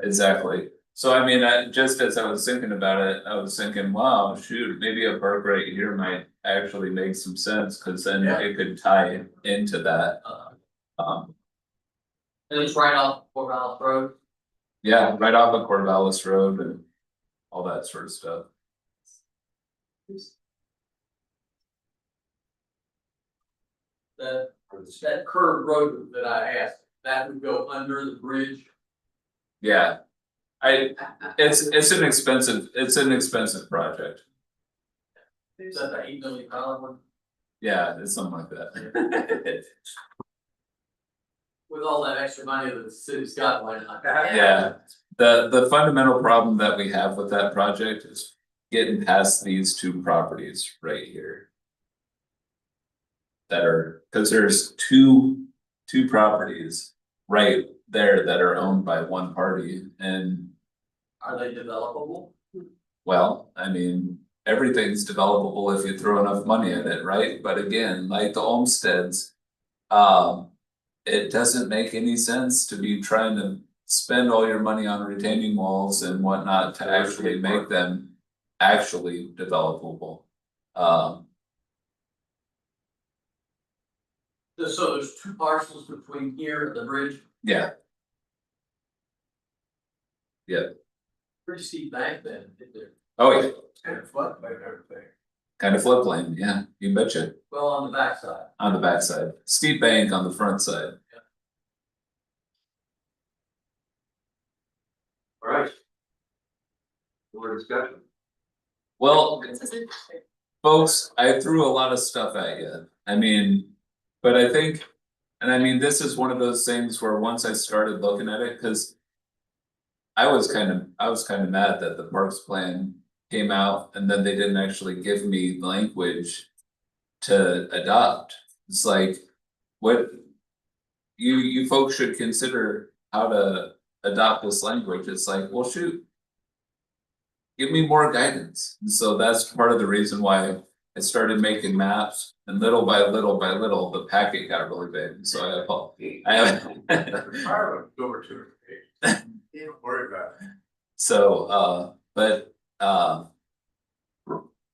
Exactly. So I mean, just as I was thinking about it, I was thinking, wow, shoot, maybe a park right here might actually make some sense, cause then it could tie into that. And it's right off Corvallis Road. Yeah, right off of Corvallis Road and all that sort of stuff. That curved road that I asked, that would go under the bridge. Yeah. It's an expensive project. Is that the $8 million one? Yeah, it's something like that. With all that extra money that the city's got, why not? Yeah, the fundamental problem that we have with that project is getting past these two properties right here. That are, cause there's two properties right there that are owned by one party and. Are they developable? Well, I mean, everything's developable if you throw enough money at it, right? But again, like the homesteads. It doesn't make any sense to be trying to spend all your money on retaining walls and whatnot to actually make them actually developable. So there's two parcels between here and the bridge, Yeah. Yeah, pretty steep bank then, isn't there? oh yeah, And floodplain and everything. kind of floodplain, yeah, you betcha, Well, on the backside. on the backside, steep bank on the front side. Alright. More discussion. Well, This is interesting. folks, I threw a lot of stuff at you, I mean, but I think. And I mean, this is one of those things where once I started looking at it, cause. I was kind of mad that the parks plan came out and then they didn't actually give me language. To adopt, it's like, what? You folks should consider how to adopt this language, it's like, well, shoot. Give me more guidance, and so that's part of the reason why I started making maps. And little by little by little, the packet got really big, so I have. Over 200 pages. Don't worry about it. So, but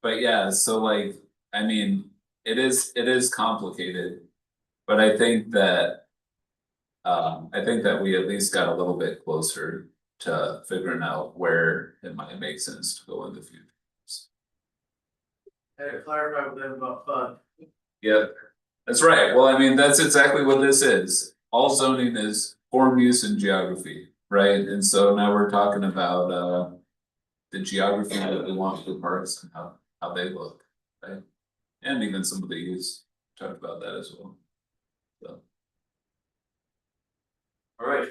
yeah, so like, I mean, it is complicated. But I think that we at least got a little bit closer to figuring out where it might make sense to go in the future. Had to clarify with them about fun. Yep, that's right, well, I mean, that's exactly what this is, all zoning is form, use and geography, right? And so now we're talking about the geography that we want for the parks and how they look, right? And even some of the use, talked about that as well. So, alright,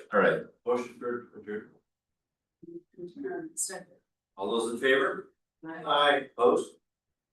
Motion for adjourned. All those in favor? Aye. Opposed?